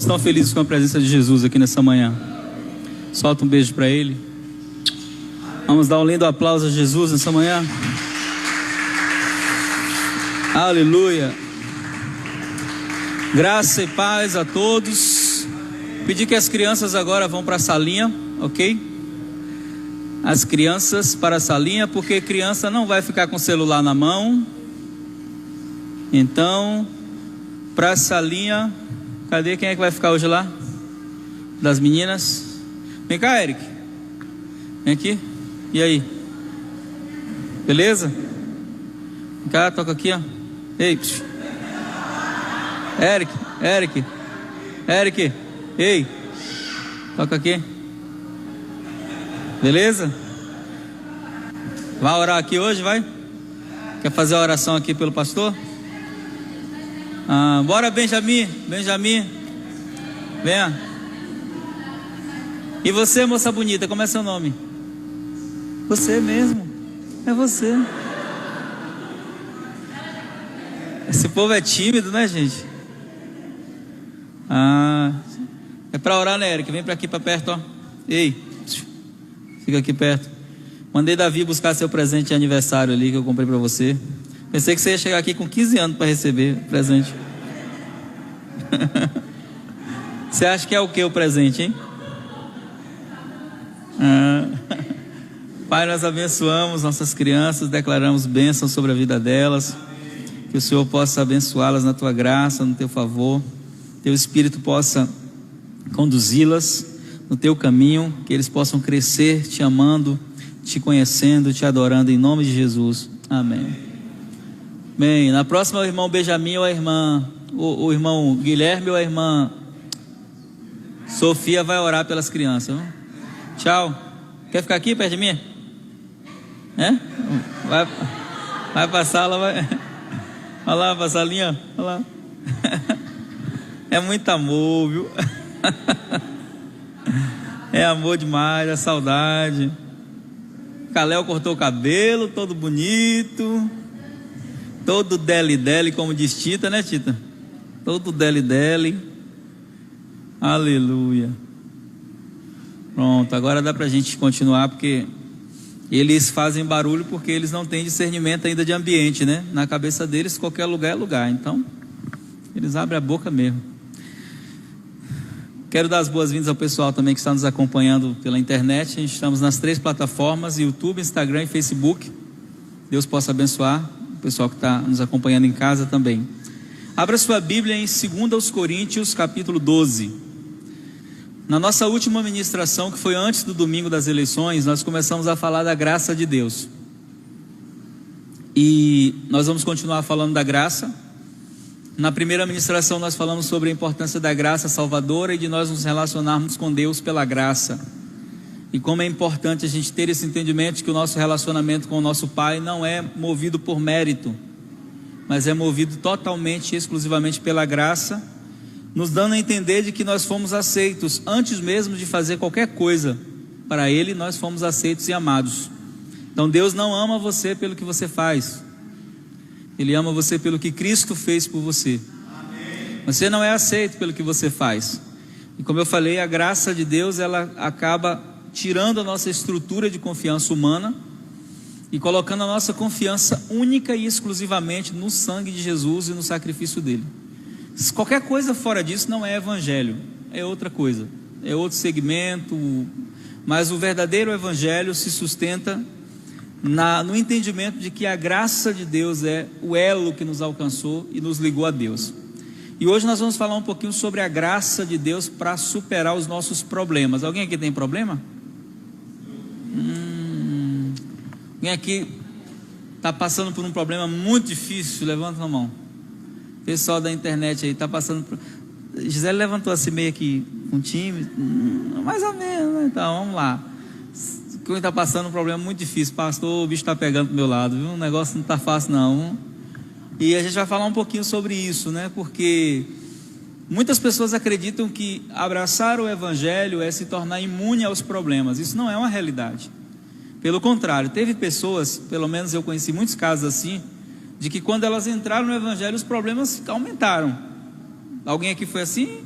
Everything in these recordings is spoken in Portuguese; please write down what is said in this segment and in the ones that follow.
Estão felizes com a presença de Jesus aqui nessa manhã? Solta um beijo para Ele. Vamos dar um lindo aplauso a Jesus nessa manhã. Aleluia. Graça e paz a todos. Pedir que as crianças agora vão para a salinha, ok? As crianças para a salinha, porque criança não vai ficar com o celular na mão. Então, para a salinha. Cadê? Quem é que vai ficar hoje lá? Das meninas? Vem cá, Eric. Vem aqui. E aí? Beleza? Vem cá, toca aqui, ó. Ei, psiu. Eric. Ei, toca aqui. Beleza? Vai orar aqui hoje, vai? Quer fazer a oração aqui pelo pastor? Bora, Benjamin. Venha. E você, moça bonita, como é seu nome? Você mesmo. É você. Esse povo é tímido, né, gente? É para orar, né, Eric? Vem para aqui, para perto, ó. Ei, fica aqui perto. Mandei Davi buscar seu presente de aniversário ali que eu comprei para você. Pensei que você ia chegar aqui com 15 anos para receber o presente. Você acha que é o que o presente, hein? Pai, nós abençoamos nossas crianças, declaramos bênçãos sobre a vida delas. Que o Senhor possa abençoá-las na tua graça, no teu favor. Teu Espírito possa conduzi-las no teu caminho. Que eles possam crescer te amando, te conhecendo, te adorando em nome de Jesus. Amém. Bem, na próxima o irmão Benjamin ou a irmã, o irmão Guilherme ou a irmã Sofia vai orar pelas crianças. Viu? Tchau. Quer ficar aqui perto de mim? Vai pra sala, vai. Olha lá, pra salinha, olha lá. É muito amor, viu? É amor demais, é saudade. Caléu cortou o cabelo, todo bonito. Todo deli, como diz Tita, né, Tita? Todo deli. Aleluia. Pronto, agora dá pra gente continuar, porque eles fazem barulho porque eles não têm discernimento ainda de ambiente, né? Na cabeça deles, qualquer lugar é lugar. Então, eles abrem a boca mesmo. Quero dar as boas-vindas ao pessoal também que está nos acompanhando pela internet. A gente estamos nas 3 plataformas: YouTube, Instagram e Facebook. Deus possa abençoar o pessoal que está nos acompanhando em casa também. Abra sua Bíblia em 2 Coríntios, capítulo 12. Na nossa última ministração, que foi antes do domingo das eleições, nós começamos a falar da graça de Deus. E nós vamos continuar falando da graça. Na primeira ministração nós falamos sobre a importância da graça salvadora e de nós nos relacionarmos com Deus pela graça. E como é importante a gente ter esse entendimento de que o nosso relacionamento com o nosso Pai não é movido por mérito, mas é movido totalmente e exclusivamente pela graça, nos dando a entender de que nós fomos aceitos antes mesmo de fazer qualquer coisa. Para Ele nós fomos aceitos e amados. Então Deus não ama você pelo que você faz, Ele ama você pelo que Cristo fez por você. Você não é aceito pelo que você faz. E como eu falei, a graça de Deus, ela acaba tirando a nossa estrutura de confiança humana e colocando a nossa confiança única e exclusivamente no sangue de Jesus e no sacrifício dele. Qualquer coisa fora disso não é evangelho, é outra coisa, é outro segmento. Mas o verdadeiro evangelho se sustenta no entendimento de que a graça de Deus é o elo que nos alcançou e nos ligou a Deus. E hoje nós vamos falar um pouquinho sobre a graça de Deus para superar os nossos problemas. Alguém aqui tem problema? Alguém aqui está passando por um problema muito difícil? Levanta a mão. Pessoal da internet aí está passando por... Gisele levantou assim meio aqui com time, mais ou menos, né? Então vamos lá. Quem está passando um problema muito difícil, pastor, o bicho está pegando do meu lado, viu? O negócio não está fácil não. E a gente vai falar um pouquinho sobre isso, né? Porque muitas pessoas acreditam que abraçar o evangelho é se tornar imune aos problemas. Isso não é uma realidade. Pelo contrário, teve pessoas, pelo menos eu conheci muitos casos assim, de que quando elas entraram no evangelho os problemas aumentaram. Alguém aqui foi assim?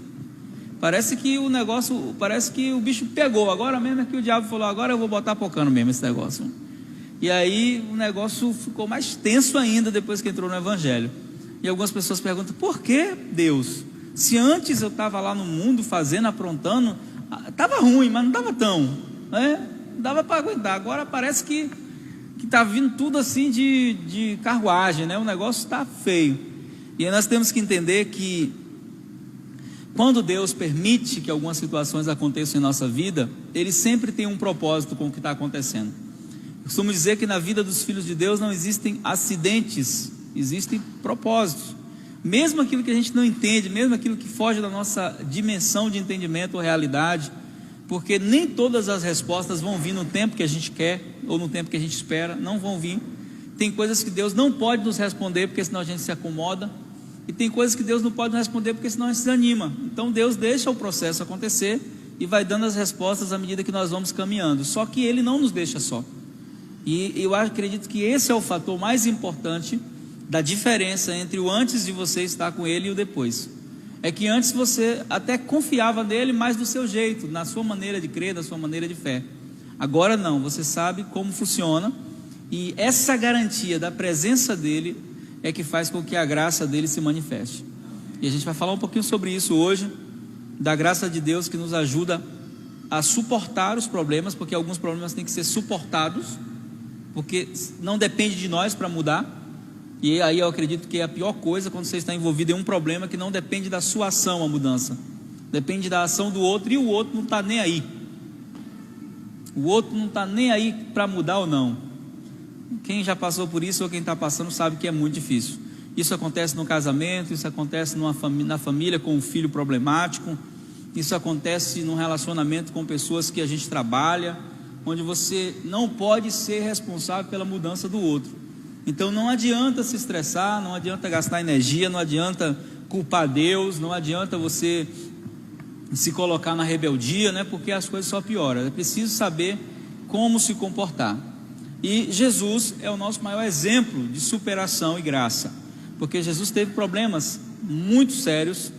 Parece que o negócio, parece que o bicho pegou. Agora mesmo é que o diabo falou, agora eu vou botar pocando mesmo esse negócio. E aí o negócio ficou mais tenso ainda depois que entrou no Evangelho. E algumas pessoas perguntam, por que Deus? Se antes eu estava lá no mundo fazendo, aprontando, estava ruim, mas não estava tão, né? Não dava para aguentar. Agora parece que está vindo tudo assim de carruagem, né? O negócio está feio. E aí nós temos que entender que quando Deus permite que algumas situações aconteçam em nossa vida, Ele sempre tem um propósito com o que está acontecendo. Eu costumo dizer que na vida dos filhos de Deus não existem acidentes, existem propósitos. Mesmo aquilo que a gente não entende, mesmo aquilo que foge da nossa dimensão de entendimento ou realidade, porque nem todas as respostas vão vir no tempo que a gente quer, ou no tempo que a gente espera, não vão vir. Tem coisas que Deus não pode nos responder, porque senão a gente se acomoda, e tem coisas que Deus não pode nos responder, porque senão a gente se desanima. Então Deus deixa o processo acontecer, e vai dando as respostas à medida que nós vamos caminhando, só que Ele não nos deixa só. E eu acredito que esse é o fator mais importante da diferença entre o antes de você estar com Ele e o depois. É que antes você até confiava nele, mas do seu jeito, na sua maneira de crer, da sua maneira de fé. Agora não, você sabe como funciona, e essa garantia da presença dele é que faz com que a graça dele se manifeste. E a gente vai falar um pouquinho sobre isso hoje, da graça de Deus que nos ajuda a suportar os problemas, porque alguns problemas têm que ser suportados, porque não depende de nós para mudar. E aí eu acredito que é a pior coisa quando você está envolvido em um problema que não depende da sua ação, a mudança. Depende da ação do outro, e o outro não está nem aí. O outro não está nem aí para mudar ou não. Quem já passou por isso ou quem está passando sabe que é muito difícil. Isso acontece no casamento, isso acontece na família com um filho problemático, isso acontece no relacionamento com pessoas que a gente trabalha, onde você não pode ser responsável pela mudança do outro. Então não adianta se estressar, não adianta gastar energia, não adianta culpar Deus, não adianta você se colocar na rebeldia, né? Porque as coisas só pioram. É preciso saber como se comportar. E Jesus é o nosso maior exemplo de superação e graça, porque Jesus teve problemas muito sérios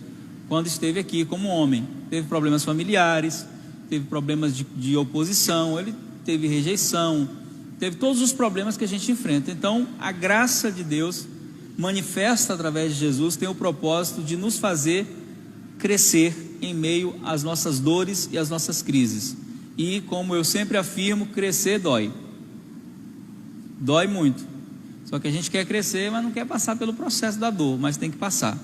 quando esteve aqui como homem. Teve problemas familiares, teve problemas de oposição, ele teve rejeição, teve todos os problemas que a gente enfrenta. Então a graça de Deus manifesta através de Jesus tem o propósito de nos fazer crescer em meio às nossas dores e às nossas crises. E como eu sempre afirmo, crescer dói muito. Só que a gente quer crescer, mas não quer passar pelo processo da dor, mas tem que passar.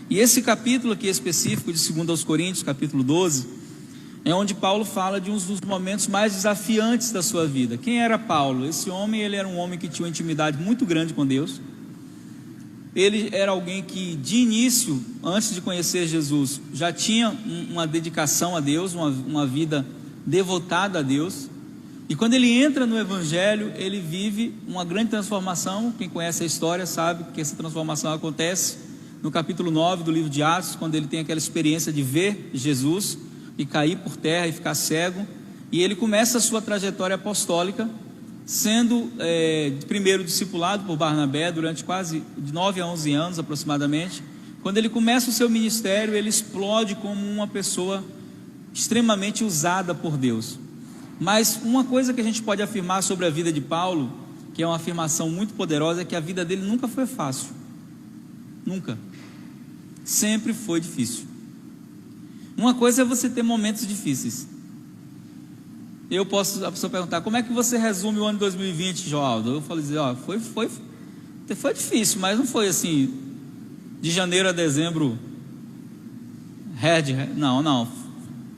E esse capítulo aqui específico de 2 aos Coríntios, capítulo 12, é onde Paulo fala de um dos momentos mais desafiantes da sua vida. Quem era Paulo? Esse homem, ele era um homem que tinha uma intimidade muito grande com Deus. Ele era alguém que de início, antes de conhecer Jesus, já tinha uma dedicação a Deus, uma vida devotada a Deus. E quando ele entra no Evangelho, ele vive uma grande transformação. Quem conhece a história sabe que essa transformação acontece no capítulo 9 do livro de Atos, quando ele tem aquela experiência de ver Jesus e cair por terra e ficar cego. E ele começa a sua trajetória apostólica, sendo primeiro discipulado por Barnabé durante quase de 9 a 11 anos aproximadamente. Quando ele começa o seu ministério, ele explode como uma pessoa extremamente usada por Deus. Mas uma coisa que a gente pode afirmar sobre a vida de Paulo, que é uma afirmação muito poderosa, é que a vida dele nunca foi fácil. Nunca. Sempre foi difícil. Uma coisa é você ter momentos difíceis. A pessoa perguntar, como é que você resume o ano de 2020, Joaldo? Eu falo dizer, foi difícil, mas não foi assim, de janeiro a dezembro, não.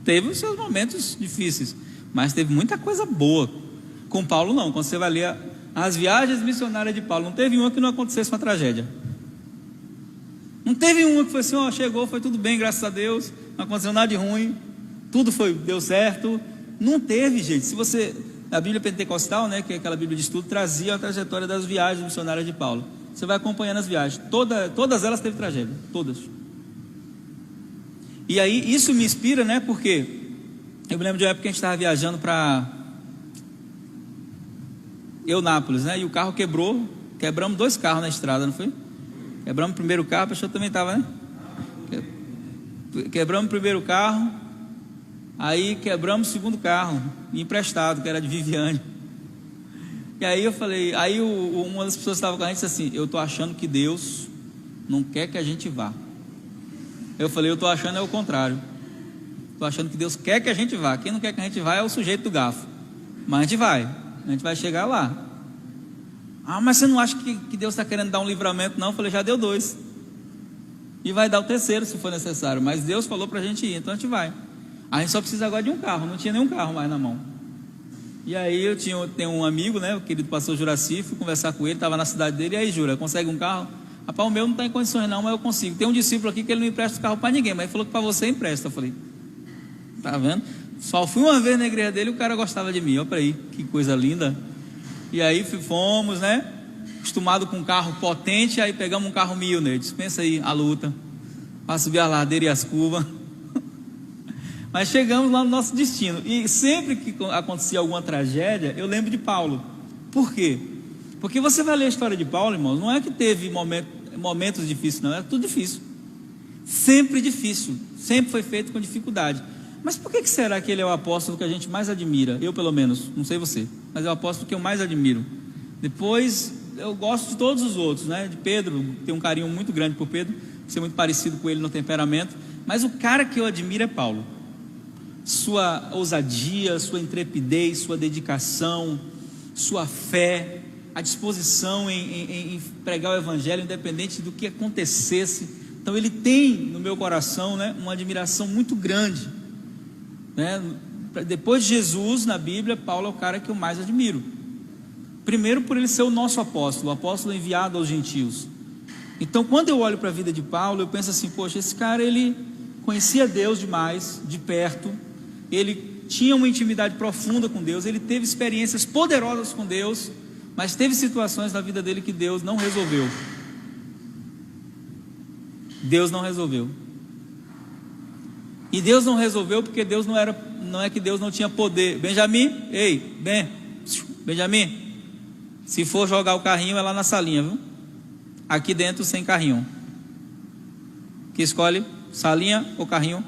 Teve os seus momentos difíceis, mas teve muita coisa boa. Com Paulo não, quando você vai ler as viagens missionárias de Paulo, não teve uma que não acontecesse uma tragédia. Não teve uma que foi assim, chegou, foi tudo bem, graças a Deus, não aconteceu nada de ruim, deu certo. Não teve, gente. Se você, a Bíblia Pentecostal, né, que é aquela Bíblia de estudo, trazia a trajetória das viagens missionárias de Paulo. Você vai acompanhando as viagens, todas elas teve tragédia, todas. E aí isso me inspira, né, porque eu me lembro de uma época que a gente estava viajando para Eunápolis, né, e o carro quebramos 2 carros na estrada, não foi? Quebramos o primeiro carro, a pessoa também estava, né? Quebramos o primeiro carro, aí quebramos o segundo carro, emprestado, que era de Viviane. E aí eu falei, aí uma das pessoas que estava com a gente disse assim: eu estou achando que Deus não quer que a gente vá. Eu falei, eu estou achando é o contrário. Estou achando que Deus quer que a gente vá. Quem não quer que a gente vá é o sujeito do garfo. Mas a gente vai chegar lá. Ah, mas você não acha que Deus está querendo dar um livramento? Não, eu falei, já deu 2. E vai dar o 3º se for necessário. Mas Deus falou para a gente ir, então a gente vai. A gente só precisa agora de um carro, não tinha nenhum carro mais na mão. E aí eu tenho um amigo, né, o querido pastor Juraci, fui conversar com ele, estava na cidade dele. E aí, Jura, consegue um carro? Rapaz, o meu não está em condições não, mas eu consigo. Tem um discípulo aqui que ele não empresta o carro para ninguém, mas ele falou que para você empresta. Eu falei, tá vendo? Só fui uma vez na igreja dele e o cara gostava de mim. Olha para aí, que coisa linda. E aí fomos, né, acostumado com um carro potente. Aí pegamos um carro Milner, dispensa aí a luta, para subir a ladeira e as curvas. Mas chegamos lá no nosso destino. E sempre que acontecia alguma tragédia, eu lembro de Paulo. Por quê? Porque você vai ler a história de Paulo, irmãos, não é que teve momentos difíceis, não, era tudo difícil. Sempre difícil, sempre foi feito com dificuldade. Mas por que será que ele é o apóstolo que a gente mais admira? Eu, pelo menos, não sei você, mas é o apóstolo que eu mais admiro. Depois, eu gosto de todos os outros, né? De Pedro, tenho um carinho muito grande por Pedro, ser muito parecido com ele no temperamento. Mas o cara que eu admiro é Paulo. Sua ousadia, sua intrepidez, sua dedicação, sua fé, a disposição em pregar o evangelho independente do que acontecesse. Então ele tem no meu coração, né, uma admiração muito grande, né? Depois de Jesus na Bíblia, Paulo é o cara que eu mais admiro. Primeiro por ele ser o nosso apóstolo, o apóstolo enviado aos gentios. Então quando eu olho para a vida de Paulo, eu penso assim, poxa, esse cara ele conhecia Deus demais, de perto. Ele tinha uma intimidade profunda com Deus, ele teve experiências poderosas com Deus, mas teve situações na vida dele que Deus não resolveu. Deus não resolveu. E Deus não resolveu porque Deus não é que Deus não tinha poder. Benjamin, Benjamin, se for jogar o carrinho é lá na salinha, viu? Aqui dentro sem carrinho. Que escolhe? Salinha ou carrinho?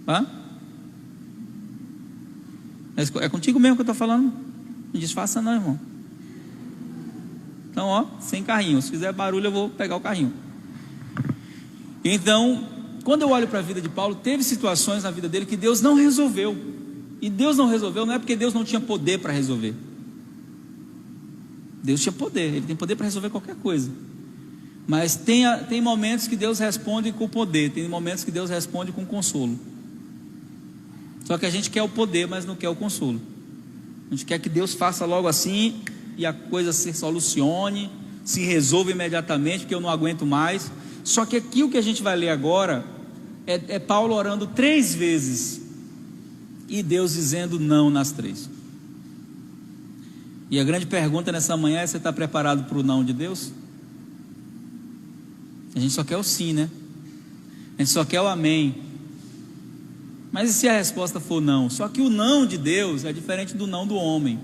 Hã? É contigo mesmo que eu estou falando. Não disfarça não, irmão. Então, ó, sem carrinho. Se fizer barulho eu vou pegar o carrinho. Então, quando eu olho para a vida de Paulo, teve situações na vida dele que Deus não resolveu. E Deus não resolveu não é porque Deus não tinha poder para resolver. Deus tinha poder, Ele tem poder para resolver qualquer coisa. Mas tem momentos que Deus responde com poder, tem momentos que Deus responde com consolo. Só que a gente quer o poder, mas não quer o consolo. A gente quer que Deus faça logo assim e a coisa se solucione, se resolva imediatamente, porque eu não aguento mais. Só que aqui o que a gente vai ler agora é Paulo orando 3 vezes e Deus dizendo não nas 3. E a grande pergunta nessa manhã é: você está preparado para o não de Deus? A gente só quer o sim, né? A gente só quer o amém. Mas e se a resposta for não? Só que o não de Deus é diferente do não do homem.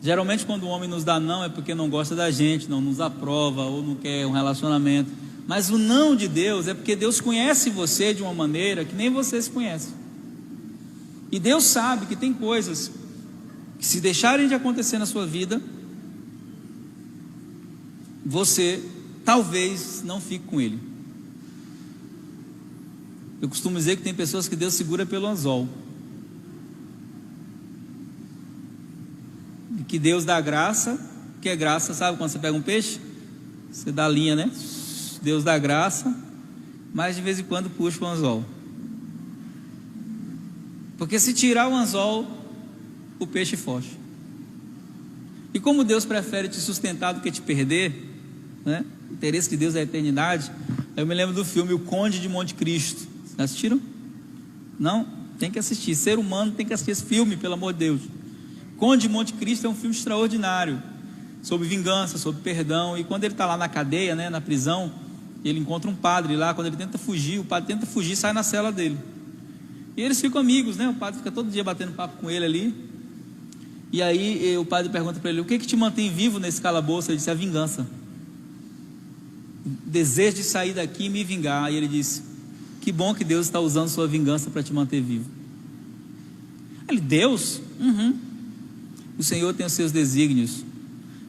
Geralmente quando o homem nos dá não é porque não gosta da gente, não nos aprova ou não quer um relacionamento. Mas o não de Deus é porque Deus conhece você de uma maneira que nem você se conhece. E Deus sabe que tem coisas que, se deixarem de acontecer na sua vida, você talvez não fique com Ele. Eu costumo dizer que tem pessoas que Deus segura pelo anzol, e que Deus dá graça, que é graça, sabe quando você pega um peixe? Você dá a linha, né? Deus dá graça, mas de vez em quando puxa o anzol. Porque se tirar o anzol, o peixe foge. E como Deus prefere te sustentar do que te perder, né? O interesse de Deus é a eternidade. Eu me lembro do filme O Conde de Monte Cristo. Assistiram? Não? Tem que assistir. Ser humano tem que assistir esse filme, pelo amor de Deus. Conde de Monte Cristo é um filme extraordinário, sobre vingança, sobre perdão. E quando ele está lá na cadeia, né, na prisão, ele encontra um padre lá. Quando ele tenta fugir, o padre tenta fugir e sai na cela dele. E eles ficam amigos, né? O padre fica todo dia batendo papo com ele ali. E aí o padre pergunta para ele: o que te mantém vivo nesse calabouço? Ele disse: a vingança. O desejo de sair daqui e me vingar. E ele disse: Que bom que Deus está usando sua vingança para te manter vivo. Ele, Deus? O Senhor tem os seus desígnios.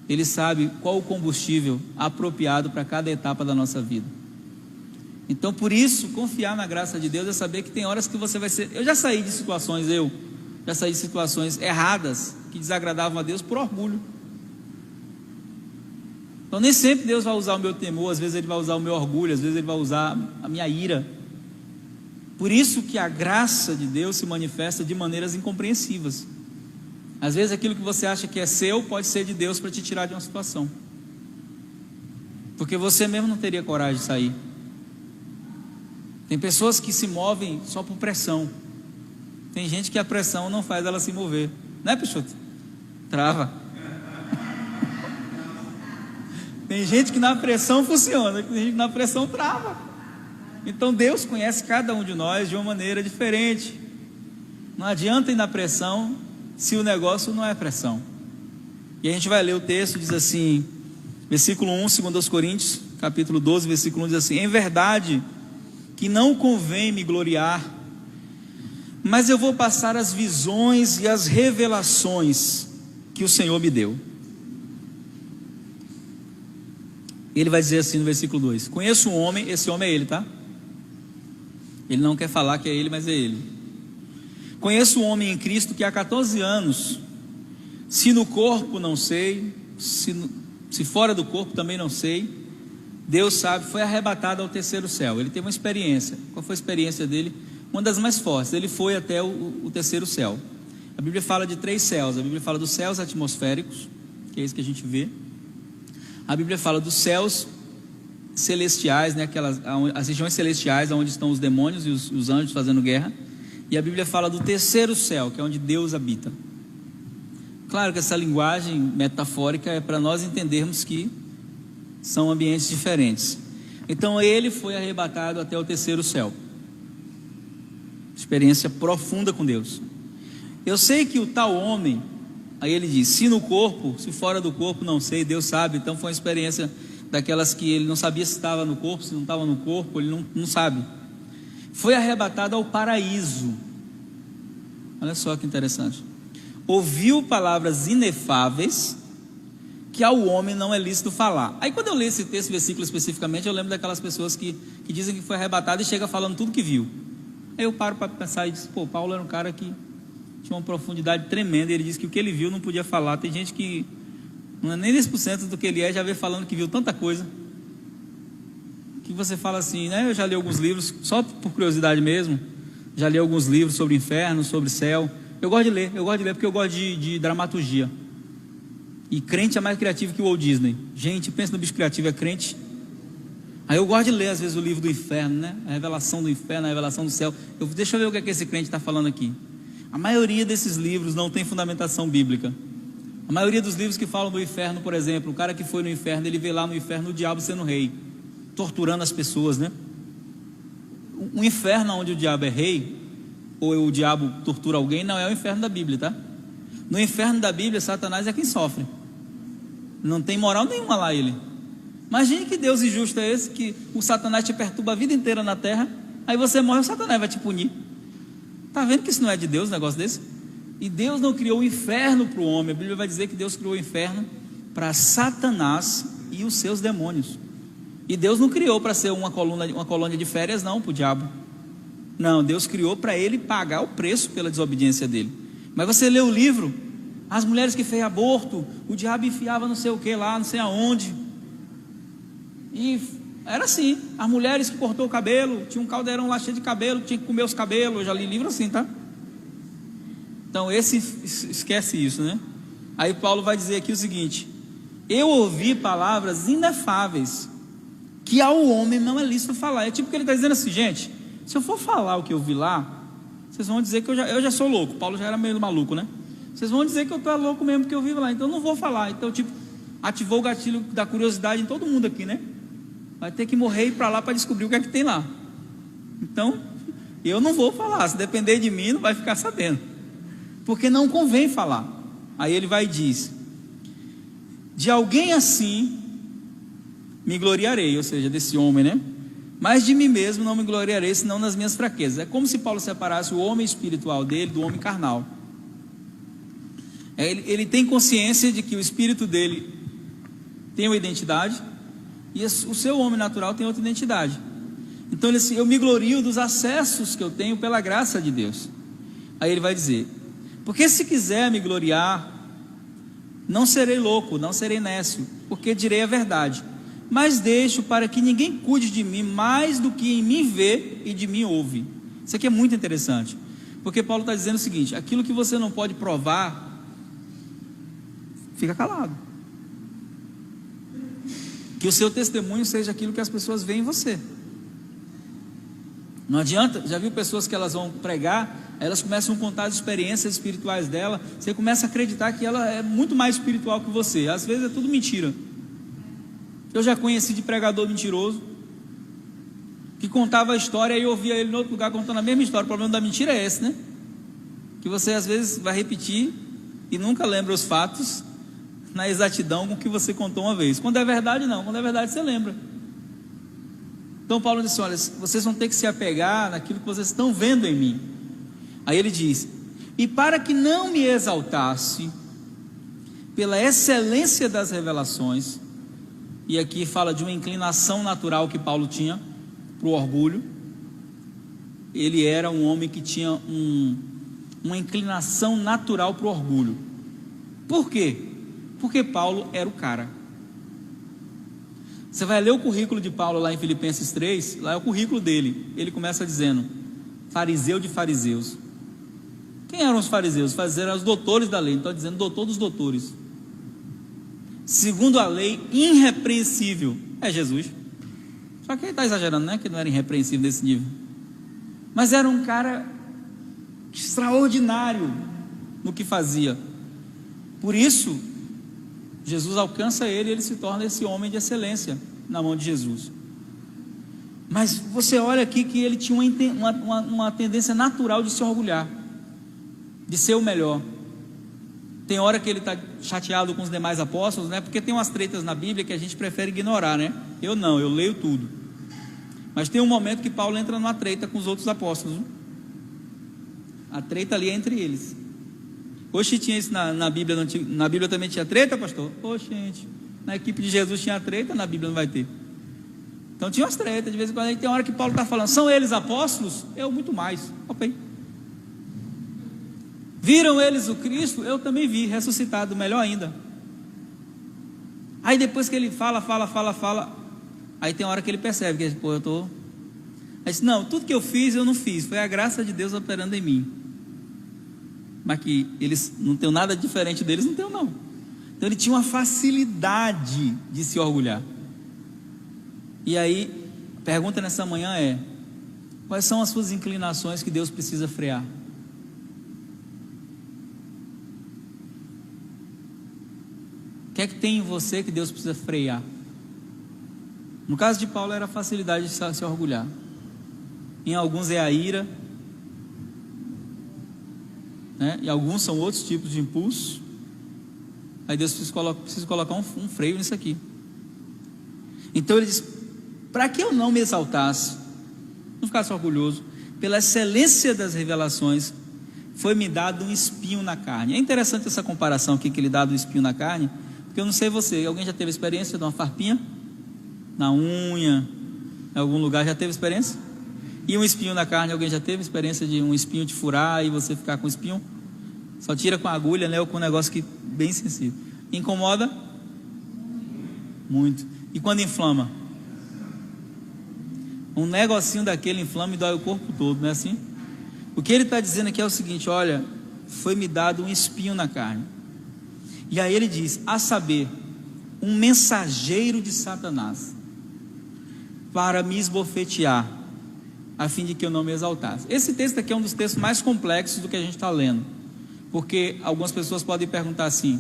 Ele sabe qual o combustível apropriado para cada etapa da nossa vida. Então, por isso, confiar na graça de Deus é saber que tem horas que você vai ser... Eu já saí de situações erradas, que desagradavam a Deus por orgulho. Então, nem sempre Deus vai usar o meu temor, às vezes Ele vai usar o meu orgulho, às vezes Ele vai usar a minha ira. Por isso que a graça de Deus se manifesta de maneiras incompreensíveis. Às vezes aquilo que você acha que é seu, pode ser de Deus para te tirar de uma situação. Porque você mesmo não teria coragem de sair. Tem pessoas que se movem só por pressão. Tem gente que a pressão não faz ela se mover. Né, Peixoto? Trava. Tem gente que na pressão funciona, tem gente que na pressão trava. Então Deus conhece cada um de nós de uma maneira diferente. Não adianta ir na pressão se o negócio não é pressão. E a gente vai ler o texto, diz assim, versículo 1, 2 Coríntios, capítulo 12, versículo 1, diz assim: em verdade que não convém me gloriar, mas eu vou passar as visões e as revelações que o Senhor me deu. Ele vai dizer assim no versículo 2: conheço um homem, esse homem é ele, tá? Ele não quer falar que é ele, mas é ele. Conheço um homem em Cristo que há 14 anos, se no corpo não sei, se fora do corpo também não sei, Deus sabe, foi arrebatado ao terceiro céu. Ele teve uma experiência. Qual foi a experiência dele? Uma das mais fortes. Ele foi até o terceiro céu. A Bíblia fala de 3 céus. A Bíblia fala dos céus atmosféricos, que é isso que a gente vê. A Bíblia fala dos céus celestiais, né, as regiões celestiais, onde estão os demônios e os anjos fazendo guerra. E a Bíblia fala do terceiro céu, que é onde Deus habita. Claro que essa linguagem metafórica é para nós entendermos que são ambientes diferentes. Então ele foi arrebatado até o terceiro céu. Experiência profunda com Deus. Eu sei que o tal homem, aí ele diz, se no corpo, se fora do corpo, não sei, Deus sabe. Então foi uma experiência daquelas que ele não sabia se estava no corpo, se não estava no corpo, ele não sabe. Foi arrebatado ao paraíso. Olha só que interessante. Ouviu palavras inefáveis que ao homem não é lícito falar. Aí quando eu leio esse texto, versículo especificamente, eu lembro daquelas pessoas que dizem que foi arrebatado e chega falando tudo que viu. Aí eu paro para pensar e digo, pô, Paulo era um cara que tinha uma profundidade tremenda, e ele disse que o que ele viu não podia falar. Tem gente que não é nem 10% do que ele é, já vê falando que viu tanta coisa, que você fala assim, né? Eu já li alguns livros, só por curiosidade mesmo, já li alguns livros sobre inferno, sobre céu. Eu gosto de ler porque eu gosto de dramaturgia. E crente é mais criativo que o Walt Disney. Gente, pensa no bicho criativo, é crente. Aí eu gosto de ler às vezes o livro do inferno, né? A revelação do inferno, a revelação do céu. Deixa eu ver o que é que esse crente está falando aqui. A maioria desses livros não tem fundamentação bíblica. A maioria dos livros que falam do inferno, por exemplo, o cara que foi no inferno, ele vê lá no inferno o diabo sendo rei, torturando as pessoas, né? O inferno onde o diabo é rei, ou o diabo tortura alguém, não é o inferno da Bíblia, tá? No inferno da Bíblia, Satanás é quem sofre. Não tem moral nenhuma lá ele. Imagine que Deus injusto é esse, que o Satanás te perturba a vida inteira na terra, aí você morre, o Satanás vai te punir. Está vendo que isso não é de Deus, um negócio desse? E Deus não criou o inferno para o homem. A Bíblia vai dizer que Deus criou o inferno para Satanás e os seus demônios. E Deus não criou para ser uma colônia de férias não, para o diabo. Não, Deus criou para ele pagar o preço pela desobediência dele. Mas você lê o livro, as mulheres que fez aborto, o diabo enfiava não sei o que lá, não sei aonde. E era assim, as mulheres que cortou o cabelo, tinha um caldeirão lá cheio de cabelo, tinha que comer os cabelos. Eu já li livro assim, tá? Então esquece isso, né? Aí Paulo vai dizer aqui o seguinte: eu ouvi palavras inefáveis que ao homem não é lícito falar. É tipo que ele está dizendo assim, gente, se eu for falar o que eu vi lá, vocês vão dizer que eu já sou louco. Paulo já era meio maluco, né? Vocês vão dizer que eu estou louco mesmo que eu vi lá, então eu não vou falar. Então tipo, ativou o gatilho da curiosidade em todo mundo aqui, né? Vai ter que morrer e ir para lá para descobrir o que é que tem lá. Então, eu não vou falar. Se depender de mim, não vai ficar sabendo. Porque não convém falar. Aí ele vai e diz: de alguém assim me gloriarei, ou seja, desse homem, né? Mas de mim mesmo não me gloriarei, senão nas minhas fraquezas. É como se Paulo separasse o homem espiritual dele do homem carnal. Ele tem consciência de que o espírito dele tem uma identidade e o seu homem natural tem outra identidade. Então ele assim, eu me glorio dos acessos que eu tenho pela graça de Deus. Aí ele vai dizer, porque se quiser me gloriar, não serei louco, não serei nécio, porque direi a verdade, mas deixo para que ninguém cuide de mim mais do que em mim vê e de mim ouve. Isso aqui é muito interessante, porque Paulo está dizendo o seguinte, aquilo que você não pode provar, fica calado, que o seu testemunho seja aquilo que as pessoas veem em você. Não adianta, já viu pessoas que elas vão pregar, elas começam a contar as experiências espirituais dela, você começa a acreditar que ela é muito mais espiritual que você, às vezes é tudo mentira. Eu já conheci de pregador mentiroso, que contava a história e eu ouvia ele em outro lugar contando a mesma história. O problema da mentira é esse, né? Que você às vezes vai repetir e nunca lembra os fatos na exatidão com que você contou uma vez. Quando é verdade, não. Quando é verdade, você lembra. Então Paulo disse, olha, vocês vão ter que se apegar naquilo que vocês estão vendo em mim. Aí ele diz, e para que não me exaltasse pela excelência das revelações, e aqui fala de uma inclinação natural que Paulo tinha para o orgulho. Ele era um homem que tinha uma inclinação natural para o orgulho. Por quê? Porque Paulo era o cara. Você vai ler o currículo de Paulo lá em Filipenses 3, lá é o currículo dele. Ele começa dizendo, fariseu de fariseus. Quem eram os fariseus? Os fariseus eram os doutores da lei, então dizendo doutor dos doutores. Segundo a lei, irrepreensível é Jesus. Só que ele está exagerando, né? Que não era irrepreensível nesse nível. Mas era um cara extraordinário no que fazia. Por isso, Jesus alcança ele e ele se torna esse homem de excelência na mão de Jesus. Mas você olha aqui que ele tinha uma tendência natural de se orgulhar, de ser o melhor. Tem hora que ele está chateado com os demais apóstolos, né? Porque tem umas tretas na Bíblia que a gente prefere ignorar, né? Eu não, eu leio tudo. Mas tem um momento que Paulo entra numa treta com os outros apóstolos. A treta ali é entre eles. Hoje tinha isso na Bíblia, na Bíblia também tinha treta, pastor? Poxa, gente, na equipe de Jesus tinha treta, na Bíblia não vai ter. Então tinha umas tretas, de vez em quando. Aí tem hora que Paulo está falando, são eles apóstolos? Eu muito mais. Ok. Viram eles o Cristo? Eu também vi, ressuscitado, melhor ainda. Aí depois que ele fala, aí tem hora que ele percebe que, pô, eu estou... Aí diz, não, tudo que eu fiz, eu não fiz, foi a graça de Deus operando em mim. Mas que eles não tem nada diferente deles, não tem não. Então ele tinha uma facilidade de se orgulhar. E aí, a pergunta nessa manhã é, quais são as suas inclinações que Deus precisa frear? O que é que tem em você que Deus precisa frear? No caso de Paulo era a facilidade de se orgulhar. Em alguns é a ira, né? E alguns são outros tipos de impulso. Aí Deus precisa colocar um freio nisso aqui. Então ele diz, para que eu não me exaltasse, não ficasse orgulhoso, pela excelência das revelações, foi-me dado um espinho na carne. É interessante essa comparação aqui que ele dá do espinho na carne, porque eu não sei você, alguém já teve experiência de uma farpinha na unha, em algum lugar já teve experiência? E um espinho na carne, alguém já teve experiência de um espinho te furar e você ficar com espinho? Só tira com a agulha, né, ou com um negócio que bem sensível. Incomoda? Muito. E quando inflama? Um negocinho daquele inflama e dói o corpo todo, não é assim? O que ele está dizendo aqui é o seguinte, olha, foi-me dado um espinho na carne. E aí ele diz, a saber, um mensageiro de Satanás, para me esbofetear, a fim de que eu não me exaltasse. Esse texto aqui é um dos textos mais complexos do que a gente está lendo, porque algumas pessoas podem perguntar assim,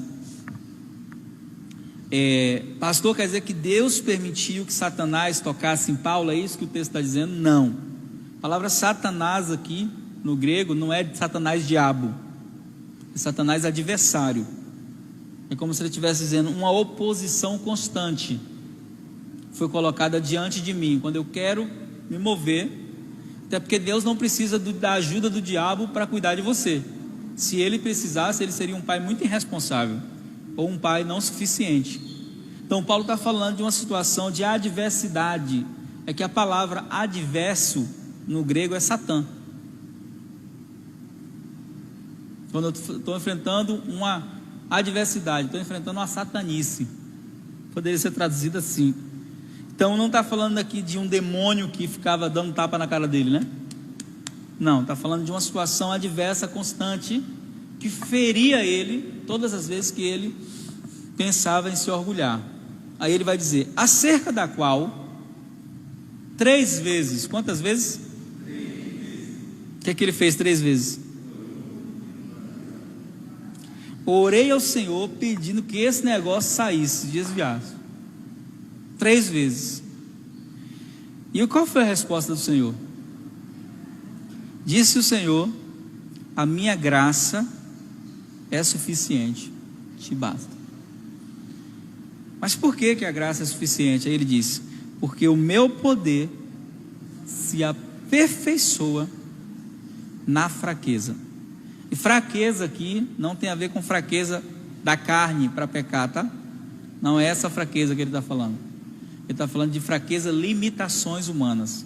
pastor, quer dizer que Deus permitiu que Satanás tocasse em Paulo? É isso que o texto está dizendo? Não. A palavra Satanás aqui, no grego, não é Satanás diabo, é Satanás adversário. É como se ele estivesse dizendo, uma oposição constante foi colocada diante de mim. Quando eu quero me mover, até porque Deus não precisa da ajuda do diabo para cuidar de você. Se ele precisasse, ele seria um pai muito irresponsável, ou um pai não suficiente. Então Paulo está falando de uma situação de adversidade. É que a palavra adverso no grego é Satã. Quando eu estou enfrentando uma adversidade, estou enfrentando uma satanice, poderia ser traduzido assim. Então não está falando aqui de um demônio que ficava dando tapa na cara dele, né? Não, está falando de uma situação adversa constante que feria ele todas as vezes que ele pensava em se orgulhar. Aí ele vai dizer, acerca da qual 3 vezes, quantas vezes? 3 vezes. O que ele fez 3 vezes? Orei ao Senhor pedindo que esse negócio saísse, desviasse. 3 vezes. E qual foi a resposta do Senhor? Disse o Senhor, a minha graça é suficiente, te basta. Mas por que a graça é suficiente? Aí ele disse, porque o meu poder se aperfeiçoa na fraqueza. E fraqueza aqui não tem a ver com fraqueza da carne para pecar, tá? Não é essa fraqueza que ele está falando. Ele está falando de fraqueza, limitações humanas.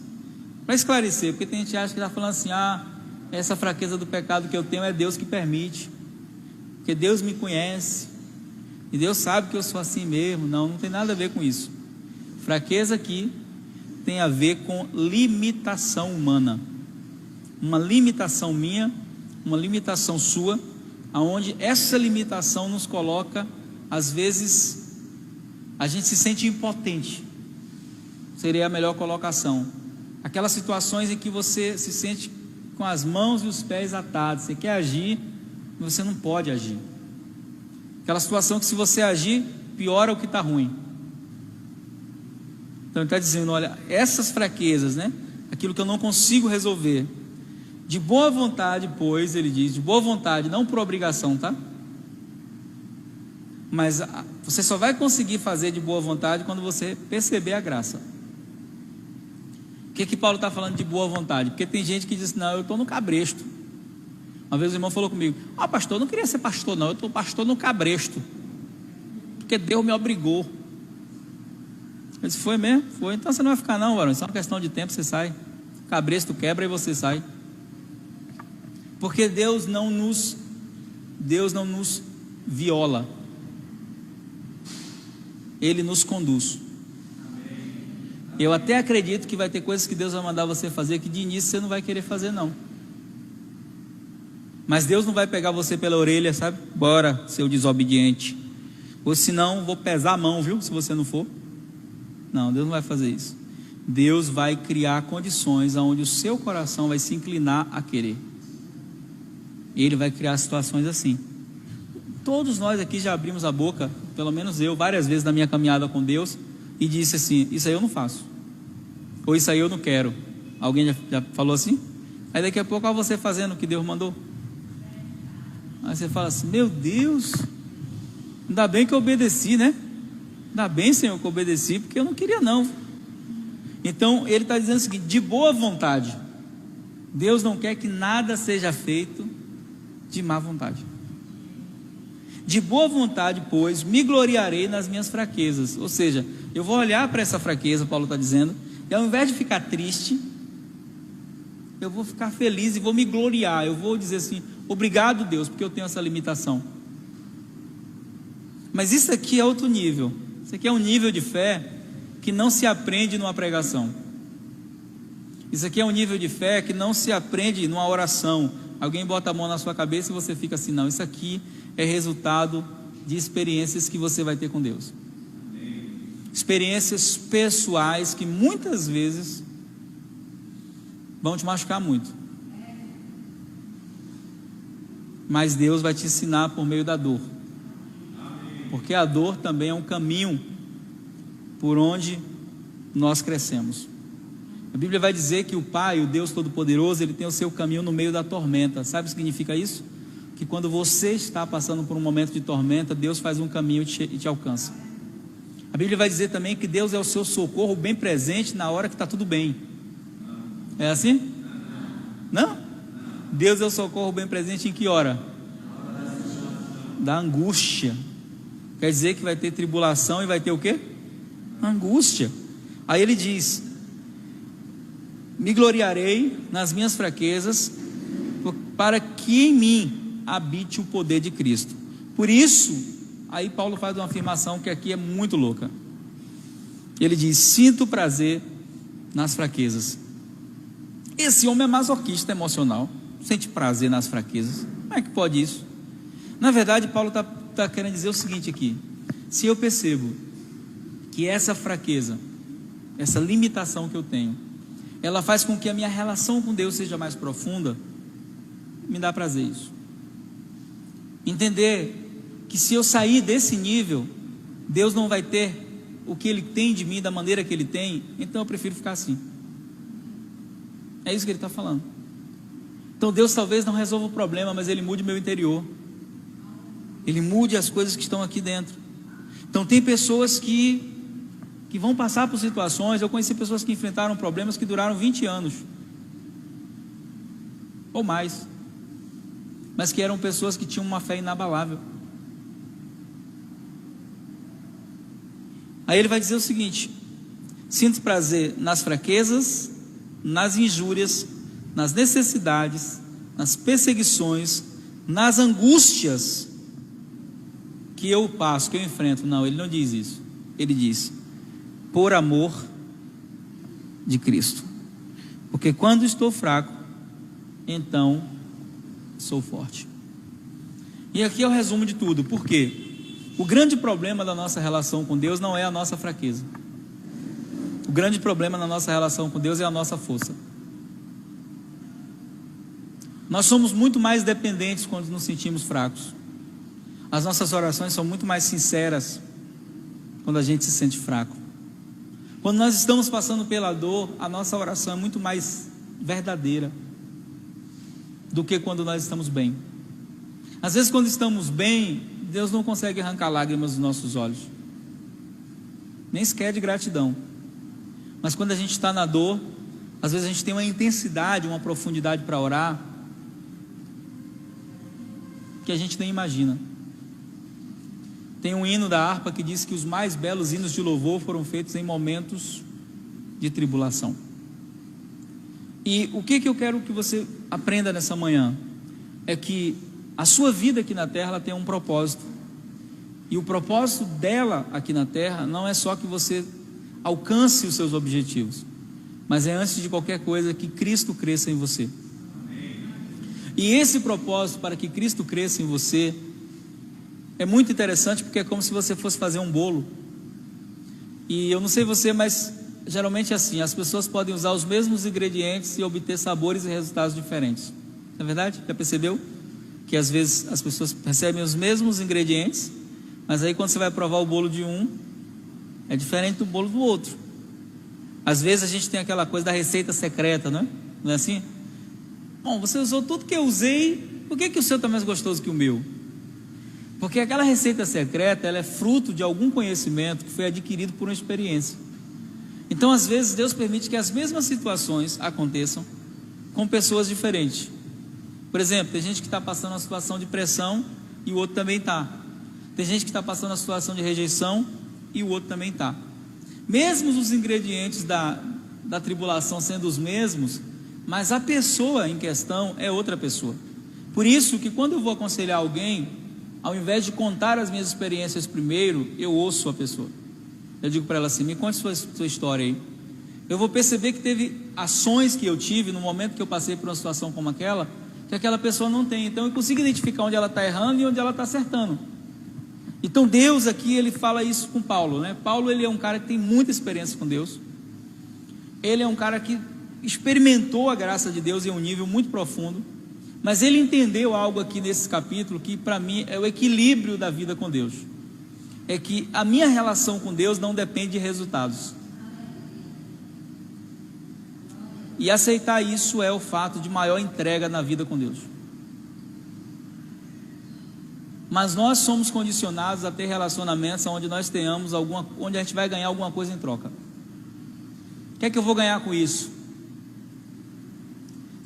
Para esclarecer, porque tem gente que acha que está falando assim, essa fraqueza do pecado que eu tenho é Deus que permite, porque Deus me conhece, e Deus sabe que eu sou assim mesmo. Não tem nada a ver com isso. Fraqueza aqui tem a ver com limitação humana. Uma limitação minha, uma limitação sua, aonde essa limitação nos coloca, às vezes, a gente se sente impotente. Seria a melhor colocação. Aquelas situações em que você se sente com as mãos e os pés atados, você quer agir, mas você não pode agir. Aquela situação que se você agir, piora o que está ruim. Então ele está dizendo, olha, essas fraquezas, né? Aquilo que eu não consigo resolver, de boa vontade, pois, ele diz, de boa vontade, não por obrigação, tá? Mas você só vai conseguir fazer de boa vontade quando você perceber a graça. O que Paulo está falando de boa vontade? Porque tem gente que diz, não, eu estou no cabresto. Uma vez o irmão falou comigo, pastor, eu não queria ser pastor não, eu estou pastor no cabresto, porque Deus me obrigou. Eu disse, foi mesmo? Foi. Então você não vai ficar não, varão, isso é uma questão de tempo, você sai. O cabresto quebra e você sai. Porque Deus não nos viola, Ele nos conduz. Eu até acredito que vai ter coisas que Deus vai mandar você fazer que de início você não vai querer fazer não. Mas Deus não vai pegar você pela orelha, sabe? Bora, seu desobediente. Ou senão vou pesar a mão, viu? Se você não for. Não, Deus não vai fazer isso. Deus vai criar condições onde o seu coração vai se inclinar a querer. Ele vai criar situações assim. Todos nós aqui já abrimos a boca, pelo menos eu, várias vezes na minha caminhada com Deus, e disse assim, isso aí eu não faço, ou isso aí eu não quero. Alguém já falou assim? Aí daqui a pouco, olha você fazendo o que Deus mandou. Aí você fala assim, meu Deus, ainda bem que eu obedeci, né? Ainda bem, Senhor, que eu obedeci, porque eu não queria não. Então ele está dizendo o seguinte, de boa vontade. Deus não quer que nada seja feito de má vontade. De boa vontade, pois, me gloriarei nas minhas fraquezas. Ou seja, eu vou olhar para essa fraqueza, Paulo está dizendo, e ao invés de ficar triste, eu vou ficar feliz e vou me gloriar. Eu vou dizer assim, obrigado Deus, porque eu tenho essa limitação. Mas isso aqui é outro nível. Isso aqui é um nível de fé que não se aprende numa pregação. Isso aqui é um nível de fé que não se aprende numa oração. Alguém bota a mão na sua cabeça e você fica assim, não, isso aqui é resultado de experiências que você vai ter com Deus. Experiências pessoais que muitas vezes vão te machucar muito. Mas Deus vai te ensinar por meio da dor. Porque a dor também é um caminho por onde nós crescemos. A Bíblia vai dizer que o Pai, o Deus Todo-Poderoso, Ele tem o seu caminho no meio da tormenta. Sabe o que significa isso? Que quando você está passando por um momento de tormenta, Deus faz um caminho e te alcança. A Bíblia vai dizer também que Deus é o seu socorro bem presente na hora que está tudo bem. É assim? Não? Deus é o socorro bem presente em que hora? Da angústia. Quer dizer que vai ter tribulação e vai ter o quê? Angústia. Aí ele diz: me gloriarei nas minhas fraquezas, para que em mim habite o poder de Cristo. Por isso, aí Paulo faz uma afirmação que aqui é muito louca. Ele diz: sinto prazer nas fraquezas. Esse homem é masoquista emocional, sente prazer nas fraquezas. Como é que pode isso? Na verdade, Paulo está querendo dizer o seguinte aqui: se eu percebo que essa fraqueza, essa limitação que eu tenho, ela faz com que a minha relação com Deus seja mais profunda, me dá prazer isso. Entender que se eu sair desse nível, Deus não vai ter o que Ele tem de mim da maneira que Ele tem, então eu prefiro ficar assim. É isso que Ele está falando. Então Deus talvez não resolva o problema, mas Ele mude o meu interior. Ele mude as coisas que estão aqui dentro. Então tem pessoas que vão passar por situações. Eu conheci pessoas que enfrentaram problemas que duraram 20 anos ou mais, mas que eram pessoas que tinham uma fé inabalável. Aí ele vai dizer o seguinte: sinto prazer nas fraquezas, nas injúrias, nas necessidades, nas perseguições, nas angústias que eu passo, que eu enfrento. Não, ele não diz isso. Ele diz: por amor de Cristo. Porque quando estou fraco, então sou forte. E aqui é o resumo de tudo. Por quê? O grande problema da nossa relação com Deus não é a nossa fraqueza. O grande problema na nossa relação com Deus é a nossa força. Nós somos muito mais dependentes quando nos sentimos fracos. As nossas orações são muito mais sinceras quando a gente se sente fraco. Quando nós estamos passando pela dor, a nossa oração é muito mais verdadeira do que quando nós estamos bem. Às vezes, quando estamos bem, Deus não consegue arrancar lágrimas dos nossos olhos, nem sequer de gratidão. Mas quando a gente está na dor, às vezes a gente tem uma intensidade, uma profundidade para orar que a gente nem imagina. Tem um hino da harpa que diz que os mais belos hinos de louvor foram feitos em momentos de tribulação. E o que eu quero que você aprenda nessa manhã é que a sua vida aqui na terra, ela tem um propósito. E o propósito dela aqui na terra não é só que você alcance os seus objetivos, mas é, antes de qualquer coisa, que Cristo cresça em você. E esse propósito, para que Cristo cresça em você, é muito interessante, porque é como se você fosse fazer um bolo. E eu não sei você, mas geralmente é assim: as pessoas podem usar os mesmos ingredientes e obter sabores e resultados diferentes. Não é verdade? Já percebeu? Que às vezes as pessoas recebem os mesmos ingredientes, mas aí quando você vai provar o bolo de um, é diferente do bolo do outro. Às vezes a gente tem aquela coisa da receita secreta, não é? Não é assim? Bom, você usou tudo que eu usei, por que o seu está mais gostoso que o meu? Porque aquela receita secreta, ela é fruto de algum conhecimento que foi adquirido por uma experiência. Então, às vezes, Deus permite que as mesmas situações aconteçam com pessoas diferentes. Por exemplo, tem gente que está passando uma situação de pressão e o outro também está. Tem gente que está passando uma situação de rejeição e o outro também está. Mesmo os ingredientes da tribulação sendo os mesmos, mas a pessoa em questão é outra pessoa. Por isso que quando eu vou aconselhar alguém, ao invés de contar as minhas experiências primeiro, eu ouço a pessoa. Eu digo para ela assim: me conte sua história aí. Eu vou perceber que teve ações que eu tive no momento que eu passei por uma situação como aquela, que aquela pessoa não tem. Então eu consigo identificar onde ela está errando e onde ela está acertando. Então Deus aqui, ele fala isso com Paulo, né? Paulo, ele é um cara que tem muita experiência com Deus. Ele é um cara que experimentou a graça de Deus em um nível muito profundo. Mas ele entendeu algo aqui nesse capítulo que para mim é o equilíbrio da vida com Deus. É que a minha relação com Deus não depende de resultados. E aceitar isso é o fato de maior entrega na vida com Deus. Mas nós somos condicionados a ter relacionamentos onde nós tenhamos onde a gente vai ganhar alguma coisa em troca. O que é que eu vou ganhar com isso?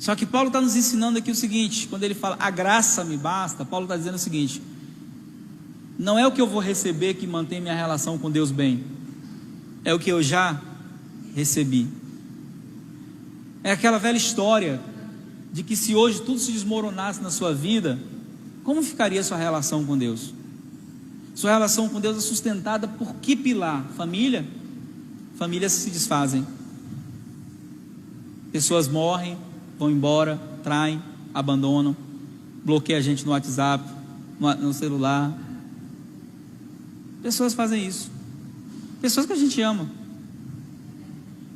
Só que Paulo está nos ensinando aqui o seguinte, quando ele fala, a graça me basta, Paulo está dizendo o seguinte, não é o que eu vou receber que mantém minha relação com Deus bem, é o que eu já recebi. É aquela velha história de que se hoje tudo se desmoronasse na sua vida, como ficaria a sua relação com Deus? Sua relação com Deus é sustentada por que pilar? Família? Famílias se desfazem, pessoas morrem, vão embora, traem, abandonam, bloqueiam a gente no WhatsApp, no celular. Pessoas fazem isso, pessoas que a gente ama.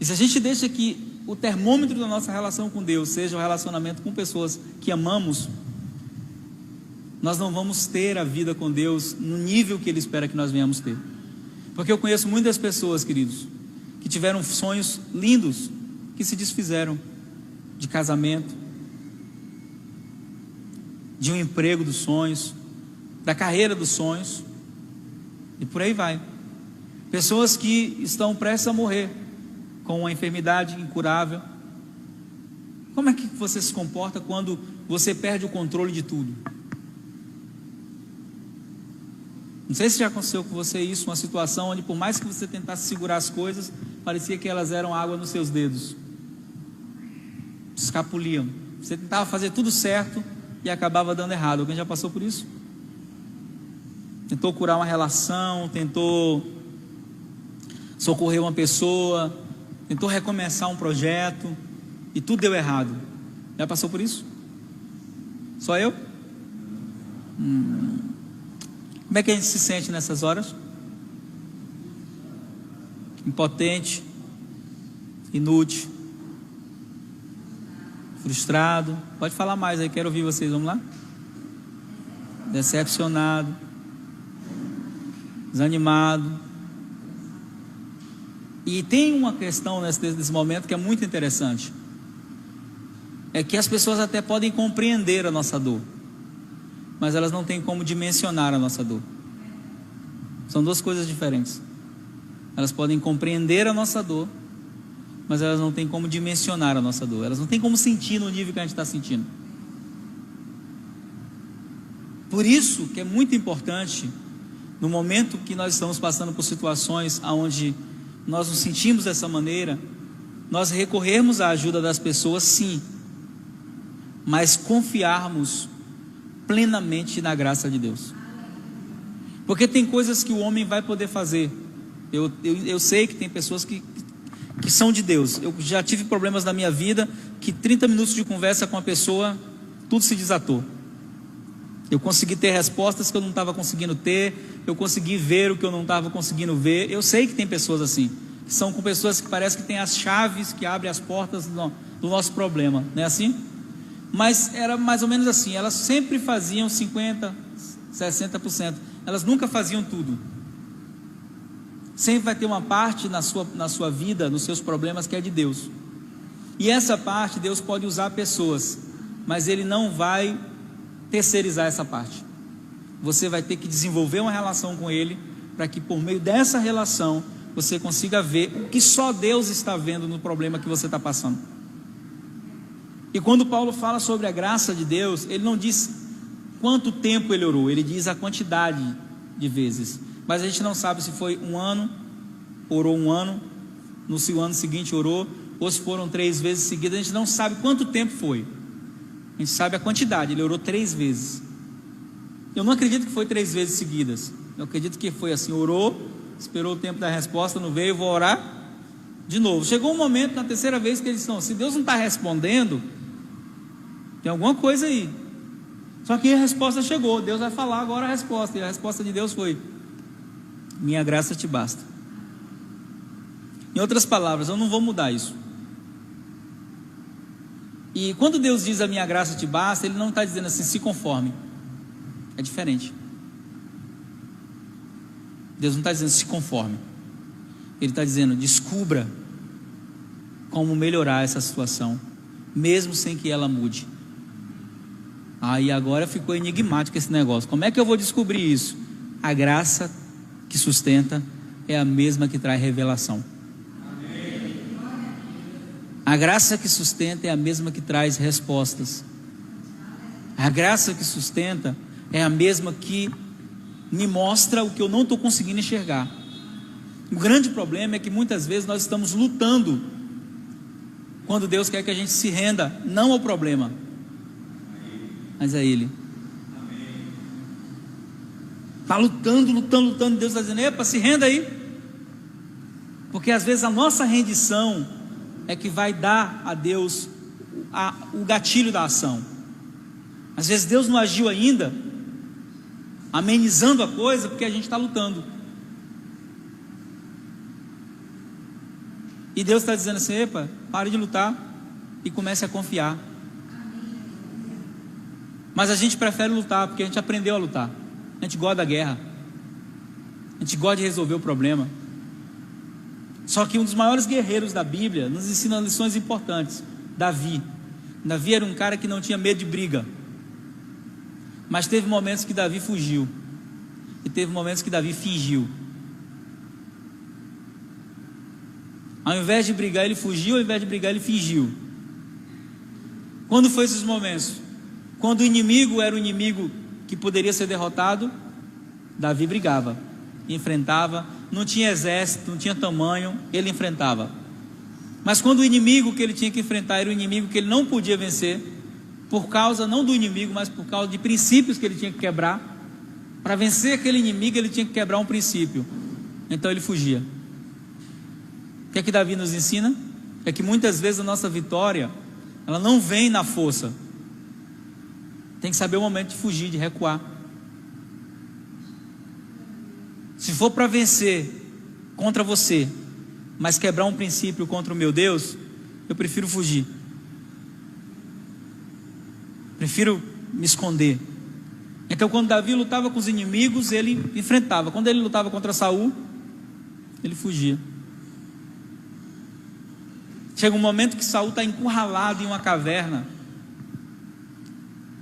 E se a gente deixa que o termômetro da nossa relação com Deus seja o relacionamento com pessoas que amamos, nós não vamos ter a vida com Deus no nível que Ele espera que nós venhamos ter. Porque eu conheço muitas pessoas, queridos, que tiveram sonhos lindos, que se desfizeram, de casamento, de um emprego dos sonhos, da carreira dos sonhos, e por aí vai. Pessoas que estão prestes a morrer, com uma enfermidade incurável. Como é que você se comporta quando você perde o controle de tudo? Não sei se já aconteceu com você isso, uma situação onde por mais que você tentasse segurar as coisas, parecia que elas eram água nos seus dedos, escapuliam. Você tentava fazer tudo certo e acabava dando errado. Alguém já passou por isso? Tentou curar uma relação, tentou socorrer uma pessoa, tentou recomeçar um projeto e tudo deu errado. Já passou por isso? Só eu? Como é que a gente se sente nessas horas? Impotente, inútil, frustrado. Pode falar mais aí, quero ouvir vocês, vamos lá? Decepcionado, desanimado. E tem uma questão nesse momento que é muito interessante, é que as pessoas até podem compreender a nossa dor, mas elas não têm como dimensionar a nossa dor. São duas coisas diferentes. Elas podem compreender a nossa dor, mas elas não têm como dimensionar a nossa dor. Elas não têm como sentir no nível que a gente está sentindo. Por isso que é muito importante, no momento que nós estamos passando por situações onde nós nos sentimos dessa maneira, nós recorrermos à ajuda das pessoas, sim, mas confiarmos plenamente na graça de Deus. Porque tem coisas que o homem vai poder fazer. Eu sei que tem pessoas que são de Deus. Eu já tive problemas na minha vida que 30 minutos de conversa com a pessoa, tudo se desatou. Eu consegui ter respostas que eu não estava conseguindo ter, eu consegui ver o que eu não estava conseguindo ver. Eu sei que tem pessoas assim, que são com pessoas que parece que tem as chaves que abrem as portas do nosso problema, não é assim? Mas era mais ou menos assim, elas sempre faziam 50%, 60%, elas nunca faziam tudo. Sempre vai ter uma parte na sua vida, nos seus problemas, que é de Deus. E essa parte Deus pode usar pessoas, mas Ele não vai terceirizar essa parte. Você vai ter que desenvolver uma relação com Ele, para que por meio dessa relação você consiga ver o que só Deus está vendo no problema que você está passando. E quando Paulo fala sobre a graça de Deus, ele não diz quanto tempo ele orou, ele diz a quantidade de vezes. Mas a gente não sabe se foi um ano, orou um ano, no ano seguinte orou, ou se foram 3 vezes seguidas. A gente não sabe quanto tempo foi, a gente sabe a quantidade. Ele orou 3 vezes. Eu não acredito que foi 3 vezes seguidas. Eu acredito que foi assim, orou, esperou o tempo da resposta, não veio, vou orar de novo. Chegou um momento, na 3ª vez, que eles estão, se Deus não está respondendo, tem alguma coisa aí. Só que a resposta chegou, Deus vai falar agora a resposta, e a resposta de Deus foi: minha graça te basta. Em outras palavras, eu não vou mudar isso. E quando Deus diz a minha graça te basta, Ele não está dizendo assim, se conforme. É diferente. Deus não está dizendo se conforme. Ele está dizendo, descubra como melhorar essa situação, mesmo sem que ela mude. Aí agora ficou enigmático esse negócio. Como é que eu vou descobrir isso? A graça que sustenta é a mesma que traz revelação. A graça que sustenta é a mesma que traz respostas. A graça que sustenta é a mesma que me mostra o que eu não estou conseguindo enxergar. O grande problema é que muitas vezes nós estamos lutando, quando Deus quer que a gente se renda, não ao problema, mas a Ele. Está lutando, Deus está dizendo: epa, se renda aí. Porque às vezes a nossa rendição é que vai dar a Deus o gatilho da ação. Às vezes Deus não agiu ainda, amenizando a coisa, porque a gente está lutando. E Deus está dizendo assim: epa, pare de lutar e comece a confiar. Mas a gente prefere lutar, porque a gente aprendeu a lutar. A gente gosta da guerra, a gente gosta de resolver o problema. Só que um dos maiores guerreiros da Bíblia nos ensina lições importantes. Davi era um cara que não tinha medo de briga, mas teve momentos que Davi fugiu, e teve momentos que Davi fingiu. Ao invés de brigar, ele fugiu. Ao invés de brigar, ele fingiu. Quando foi esses momentos? Quando o inimigo era o inimigo que poderia ser derrotado, Davi brigava, enfrentava. Não tinha exército, não tinha tamanho, ele enfrentava. Mas quando o inimigo que ele tinha que enfrentar era o inimigo que ele não podia vencer, por causa não do inimigo, mas por causa de princípios que ele tinha que quebrar, para vencer aquele inimigo ele tinha que quebrar um princípio. Então ele fugia. O que é que Davi nos ensina? É que muitas vezes a nossa vitória, ela não vem na força. Tem que saber o momento de fugir, de recuar. Se for para vencer contra você, mas quebrar um princípio contra o meu Deus, eu prefiro fugir. Prefiro me esconder. Então quando Davi lutava com os inimigos, ele enfrentava. Quando ele lutava contra Saul, ele fugia. Chega um momento que Saul está encurralado em uma caverna,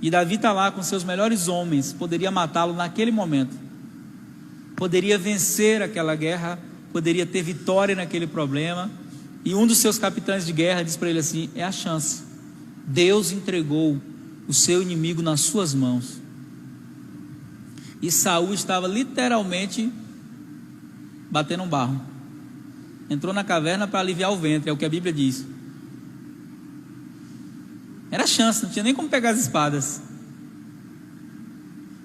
e Davi está lá com seus melhores homens, poderia matá-lo naquele momento, poderia vencer aquela guerra, poderia ter vitória naquele problema. E um dos seus capitães de guerra diz para ele assim: é a chance, Deus entregou o seu inimigo nas suas mãos. E Saul estava literalmente batendo um barro, entrou na caverna para aliviar o ventre, é o que a Bíblia diz. Era a chance, não tinha nem como pegar as espadas.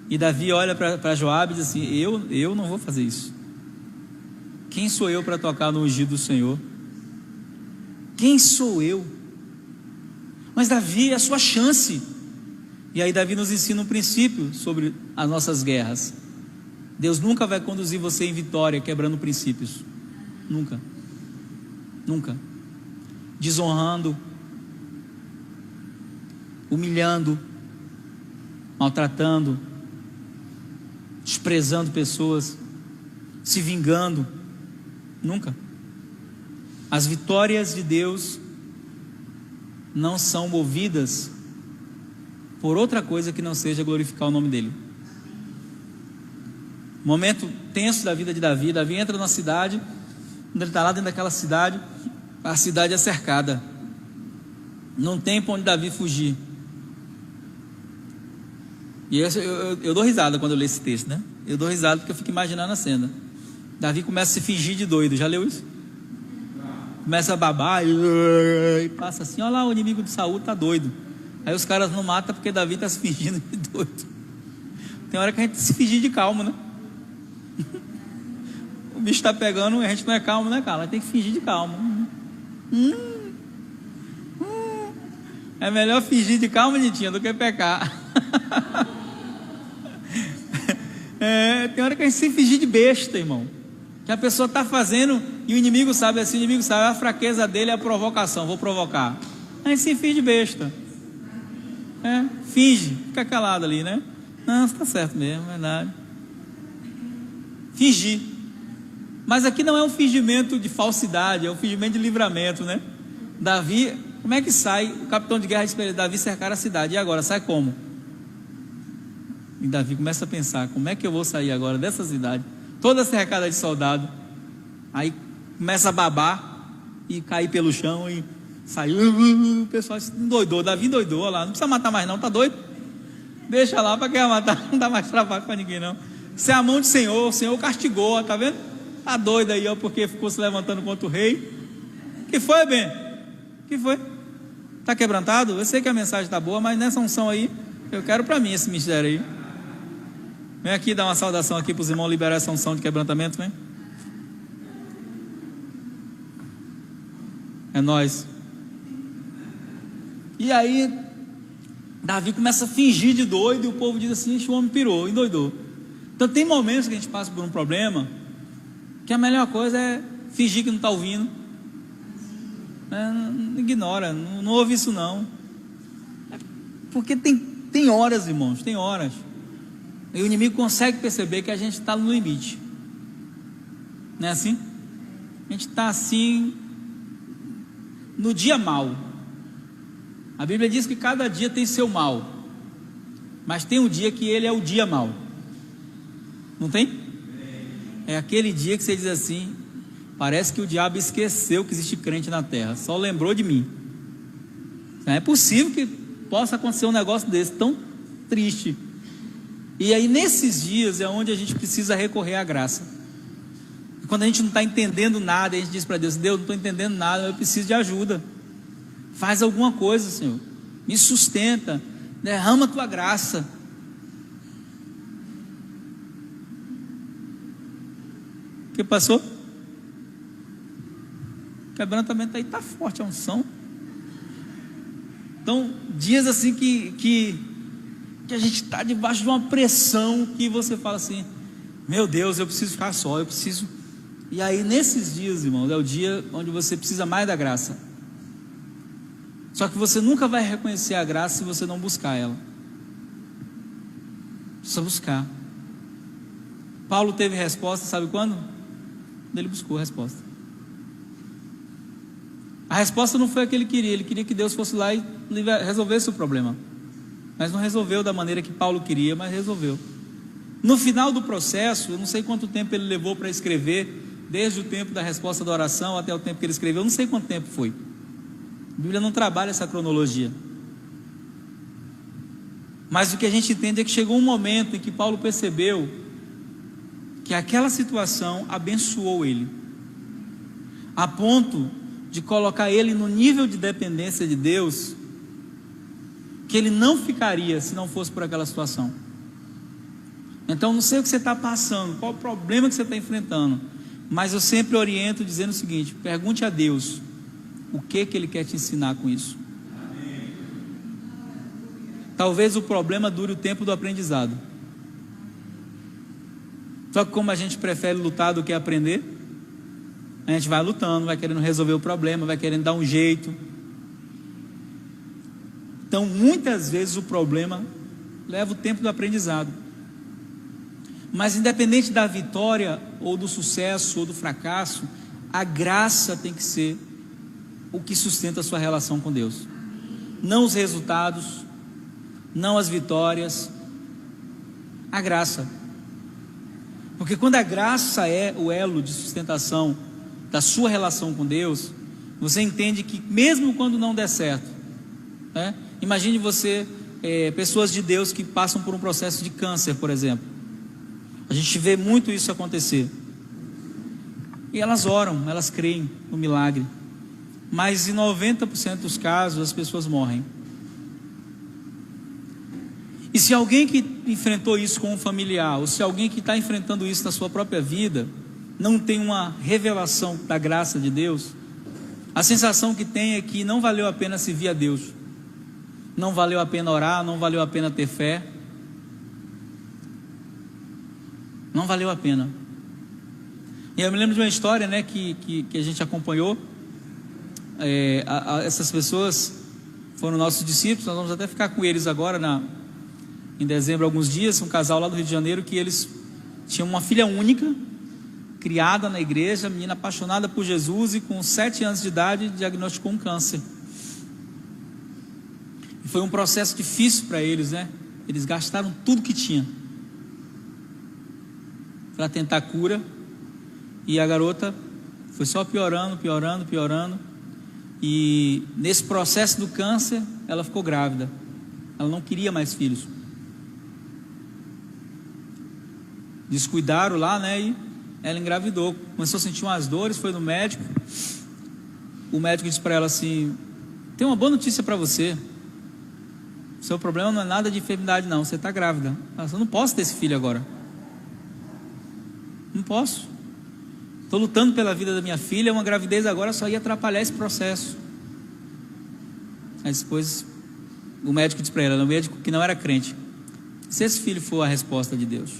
E Davi olha para Joabe e diz assim: eu não vou fazer isso. Quem sou eu para tocar no ungido do Senhor? Quem sou eu? Mas Davi é a sua chance. E aí Davi nos ensina um princípio sobre as nossas guerras. Deus nunca vai conduzir você em vitória quebrando princípios. Nunca. Nunca. Desonrando, humilhando, maltratando, desprezando pessoas, se vingando. Nunca. As vitórias de Deus não são movidas por outra coisa que não seja glorificar o nome dele. Momento tenso da vida de Davi. Davi entra na cidade. Quando ele está lá dentro daquela cidade, a cidade é cercada, não tem para onde Davi fugir. E eu dou risada quando eu leio esse texto, né? Eu dou risada porque eu fico imaginando a cena. Davi começa a se fingir de doido. Já leu isso? Começa a babar e passa assim: olha lá, o inimigo de Saul está doido. Aí os caras não matam porque Davi está se fingindo de doido. Tem hora que a gente se fingir de calmo, né? O bicho está pegando e a gente não é calmo, né, cara? Tem que fingir de calmo. É melhor fingir de calma, Nitinha, do que pecar. Tem hora que a gente se fingir de besta, irmão. Que a pessoa está fazendo e o inimigo sabe assim, o inimigo sabe, a fraqueza dele é a provocação, vou provocar. A gente se finge de besta. Finge, fica calado ali, né? Não, você está certo mesmo, é verdade. Fingir. Mas aqui não é um fingimento de falsidade, é um fingimento de livramento, né? Davi, como é que sai? O capitão de guerra diz para ele: Davi cercar a cidade, e agora? Sai como? E Davi começa a pensar: como é que eu vou sair agora dessa cidade, toda cercada de soldado? Aí começa a babar e cair pelo chão e Saiu, o pessoal endoidou, Davi endoidou lá, não precisa matar mais não, tá doido? Deixa lá, para quem vai matar, não dá mais trabalho para ninguém não. Isso é a mão do Senhor, o Senhor castigou, tá vendo? Tá doido aí, ó, porque ficou se levantando contra o rei. Que foi, Ben? Que foi? Tá quebrantado? Eu sei que a mensagem tá boa, mas nessa unção aí, eu quero para mim esse mistério aí. Vem aqui dar uma saudação aqui para os irmãos liberar essa unção de quebrantamento, vem. É nóis. E aí, Davi começa a fingir de doido e o povo diz assim: o homem pirou, endoidou. Então tem momentos que a gente passa por um problema que a melhor coisa é fingir que não está ouvindo. Não ignora, não ouve isso não. Porque tem horas, irmãos, tem horas. E o inimigo consegue perceber que a gente está no limite. Não é assim? A gente está assim no dia mau. A Bíblia diz que cada dia tem seu mal, mas tem um dia que ele é o dia mau. Não tem? É aquele dia que você diz assim: parece que o diabo esqueceu que existe crente na terra, só lembrou de mim. Não é possível que possa acontecer um negócio desse tão triste. E aí nesses dias é onde a gente precisa recorrer à graça. Quando a gente não está entendendo nada, a gente diz para Deus: Deus, não estou entendendo nada, eu preciso de ajuda. Faz alguma coisa, Senhor, me sustenta, derrama a tua graça. O que passou? O quebrantamento aí está forte, a unção. Então, dias assim que a gente está debaixo de uma pressão, que você fala assim: meu Deus, eu preciso ficar só, eu preciso. E aí nesses dias, irmãos, é o dia onde você precisa mais da graça. Só que você nunca vai reconhecer a graça se você não buscar ela. Precisa buscar. Paulo teve resposta, sabe quando? Quando ele buscou a resposta. A resposta não foi a que ele queria que Deus fosse lá e resolvesse o problema. Mas não resolveu da maneira que Paulo queria, mas resolveu. No final do processo, eu não sei quanto tempo ele levou para escrever, desde o tempo da resposta da oração até o tempo que ele escreveu, eu não sei quanto tempo foi. A Bíblia não trabalha essa cronologia. Mas o que a gente entende é que chegou um momento em que Paulo percebeu que aquela situação abençoou ele, a ponto de colocar ele no nível de dependência de Deus, que ele não ficaria se não fosse por aquela situação. Então não sei o que você está passando, qual o problema que você está enfrentando, mas eu sempre oriento dizendo o seguinte: pergunte a Deus o que Ele quer te ensinar com isso. Talvez o problema dure o tempo do aprendizado. Só que como a gente prefere lutar do que aprender, a gente vai lutando, vai querendo resolver o problema, vai querendo dar um jeito. Então muitas vezes o problema leva o tempo do aprendizado. Mas independente da vitória, ou do sucesso, ou do fracasso, a graça tem que ser o que sustenta a sua relação com Deus. Não os resultados, não as vitórias, a graça. Porque quando a graça é o elo de sustentação da sua relação com Deus, você entende que mesmo quando não der certo, né? Imagine você, pessoas de Deus que passam por um processo de câncer, por exemplo. A gente vê muito isso acontecer. E elas oram, elas creem no milagre. Mas em 90% dos casos as pessoas morrem. E se alguém que enfrentou isso com um familiar, ou se alguém que está enfrentando isso na sua própria vida, não tem uma revelação da graça de Deus, a sensação que tem é que não valeu a pena servir a Deus, não valeu a pena orar, não valeu a pena ter fé, não valeu a pena. E eu me lembro de uma história, né, que a gente acompanhou. Essas pessoas foram nossos discípulos, nós vamos até ficar com eles agora em dezembro, alguns dias. Um casal lá do Rio de Janeiro, que eles tinham uma filha única, criada na igreja, menina apaixonada por Jesus, e com 7 anos de idade diagnosticou um câncer. E foi um processo difícil para eles, né? Eles gastaram tudo que tinham para tentar cura, e a garota foi só piorando. E nesse processo do câncer, ela ficou grávida. Ela não queria mais filhos. Descuidaram lá, né? E ela engravidou. Começou a sentir umas dores, foi no médico. O médico disse para ela assim: tem uma boa notícia para você. Seu problema não é nada de enfermidade não, você está grávida. Ela disse: eu não posso ter esse filho agora. Não posso. Estou lutando pela vida da minha filha, uma gravidez agora só ia atrapalhar esse processo. Aí depois o médico disse para ela, um médico que não era crente: se esse filho for a resposta de Deus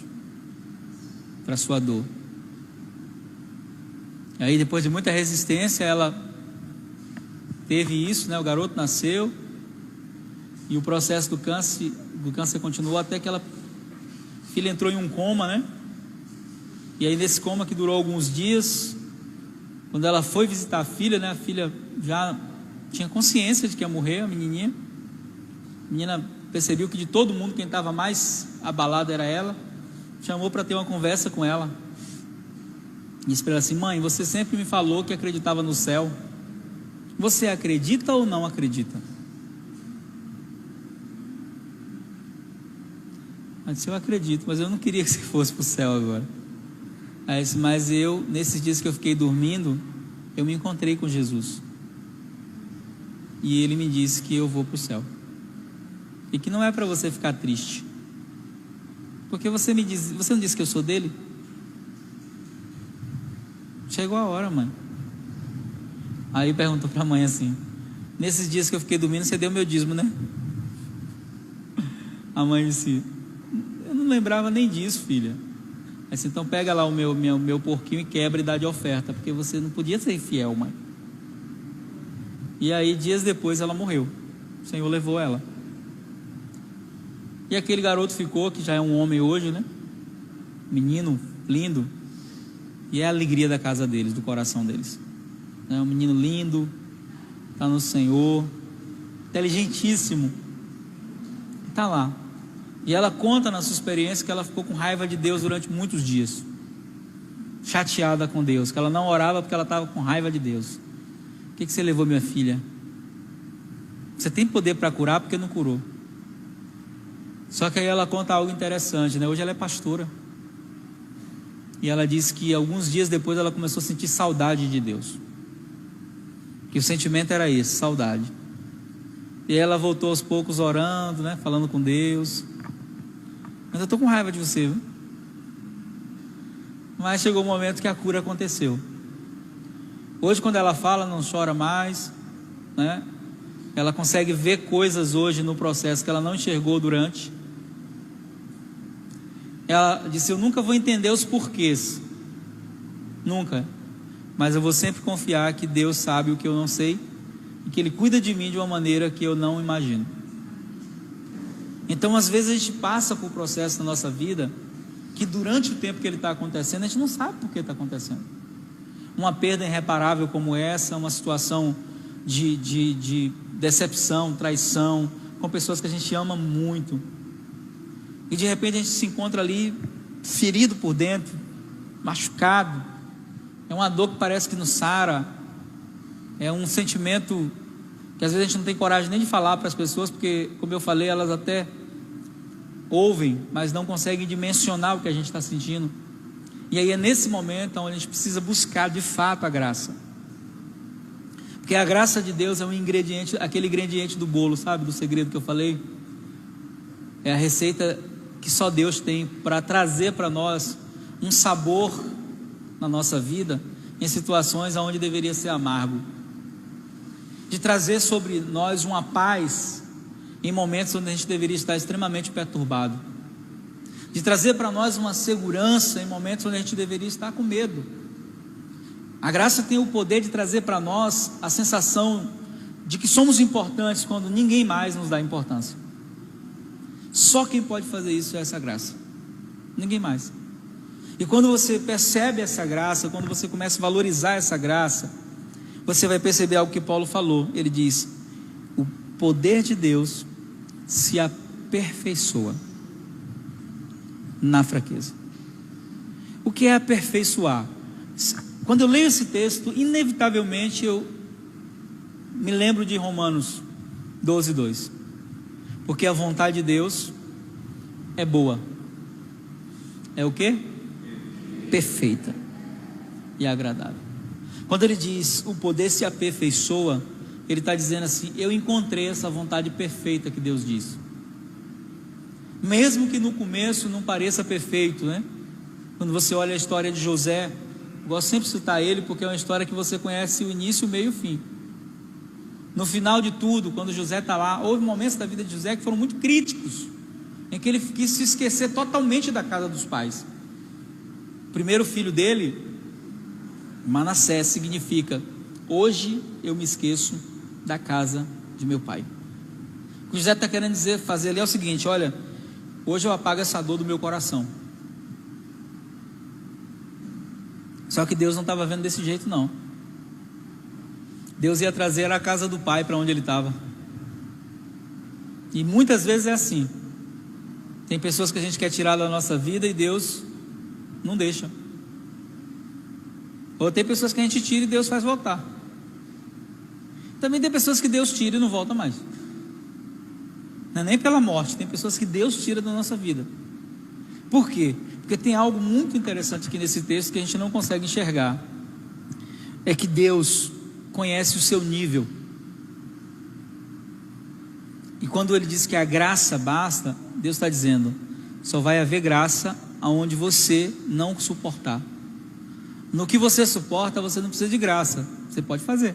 para a sua dor. Aí depois de muita resistência, ela teve isso, né? O garoto nasceu. E o processo do câncer continuou até que a filha entrou em um coma, né? E aí nesse coma que durou alguns dias, quando ela foi visitar a filha, né? A filha já tinha consciência de que ia morrer, a menininha. A menina percebeu que de todo mundo quem estava mais abalado era ela. Chamou para ter uma conversa com ela. Disse para ela assim: mãe, você sempre me falou que acreditava no céu. Você acredita ou não acredita? Ela disse: eu acredito, mas eu não queria que você fosse para o céu agora. Aí disse: mas eu, nesses dias que eu fiquei dormindo, eu me encontrei com Jesus. E ele me disse que eu vou para o céu. E que não é para você ficar triste. Porque você não disse que eu sou dele? Chegou a hora, mãe. Aí perguntou para a mãe assim: nesses dias que eu fiquei dormindo, você deu meu dízimo, né? A mãe disse: eu não lembrava nem disso, filha. Aí disse: então pega lá o meu porquinho e quebra e dá de oferta, porque você não podia ser infiel, mãe. E aí dias depois ela morreu. O Senhor levou ela. E aquele garoto ficou, que já é um homem hoje, né? Menino lindo. E é a alegria da casa deles, do coração deles. É um menino lindo, está no Senhor, inteligentíssimo. Está lá. E ela conta na sua experiência que ela ficou com raiva de Deus durante muitos dias. Chateada com Deus, que ela não orava porque ela estava com raiva de Deus. O que você levou, minha filha? Você tem poder para curar porque não curou. Só que aí ela conta algo interessante, né? Hoje ela é pastora. E ela diz que alguns dias depois ela começou a sentir saudade de Deus. Que o sentimento era esse, saudade. E ela voltou aos poucos orando, né? Falando com Deus. Mas eu estou com raiva de você, viu? Mas chegou o momento que a cura aconteceu. Hoje quando ela fala, não chora mais, né? Ela consegue ver coisas hoje no processo que ela não enxergou durante. Ela disse: eu nunca vou entender os porquês. Nunca. Mas eu vou sempre confiar que Deus sabe o que eu não sei. E que Ele cuida de mim de uma maneira que eu não imagino. Então às vezes a gente passa por processo na nossa vida que durante o tempo que ele está acontecendo, a gente não sabe por que está acontecendo. Uma perda irreparável como essa, uma situação de decepção, traição, com pessoas que a gente ama muito. E de repente a gente se encontra ali ferido por dentro, machucado. É uma dor que parece que não sara. É um sentimento que às vezes a gente não tem coragem nem de falar para as pessoas, porque, como eu falei, elas até ouvem, mas não conseguem dimensionar o que a gente está sentindo. E aí é nesse momento onde a gente precisa buscar de fato a graça. Porque a graça de Deus é um ingrediente, aquele ingrediente do bolo, sabe? Do segredo que eu falei. É a receita que só Deus tem para trazer para nós um sabor na nossa vida, em situações onde deveria ser amargo. De trazer sobre nós uma paz em momentos onde a gente deveria estar extremamente perturbado. De trazer para nós uma segurança em momentos onde a gente deveria estar com medo. A graça tem o poder de trazer para nós a sensação de que somos importantes quando ninguém mais nos dá importância. Só quem pode fazer isso é essa graça. Ninguém mais. E quando você percebe essa graça, quando você começa a valorizar essa graça, você vai perceber algo que Paulo falou. Ele diz: o poder de Deus se aperfeiçoa na fraqueza. O que é aperfeiçoar? Quando eu leio esse texto, inevitavelmente eu me lembro de Romanos 12:2. Porque a vontade de Deus é boa. É o quê? Perfeita e agradável. Quando ele diz o poder se aperfeiçoa, ele está dizendo assim: eu encontrei essa vontade perfeita que Deus diz. Mesmo que no começo não pareça perfeito, né? Quando você olha a história de José, eu gosto sempre de citar ele, porque é uma história que você conhece o início, o meio e o fim. No final de tudo, quando José está lá, houve momentos da vida de José que foram muito críticos, em que ele quis se esquecer totalmente da casa dos pais. O primeiro filho dele, Manassés, significa: hoje eu me esqueço da casa de meu pai. O que José está querendo fazer ali é o seguinte: olha, hoje eu apago essa dor do meu coração. Só que Deus não estava vendo desse jeito, não. Deus ia trazer a casa do pai para onde ele estava. E muitas vezes é assim. Tem pessoas que a gente quer tirar da nossa vida e Deus não deixa. Ou tem pessoas que a gente tira e Deus faz voltar. Também tem pessoas que Deus tira e não volta mais. Não é nem pela morte, tem pessoas que Deus tira da nossa vida. Por quê? Porque tem algo muito interessante aqui nesse texto que a gente não consegue enxergar. É que Deus conhece o seu nível. E quando ele diz que a graça basta, Deus está dizendo: só vai haver graça aonde você não suportar. No que você suporta, você não precisa de graça, você pode fazer.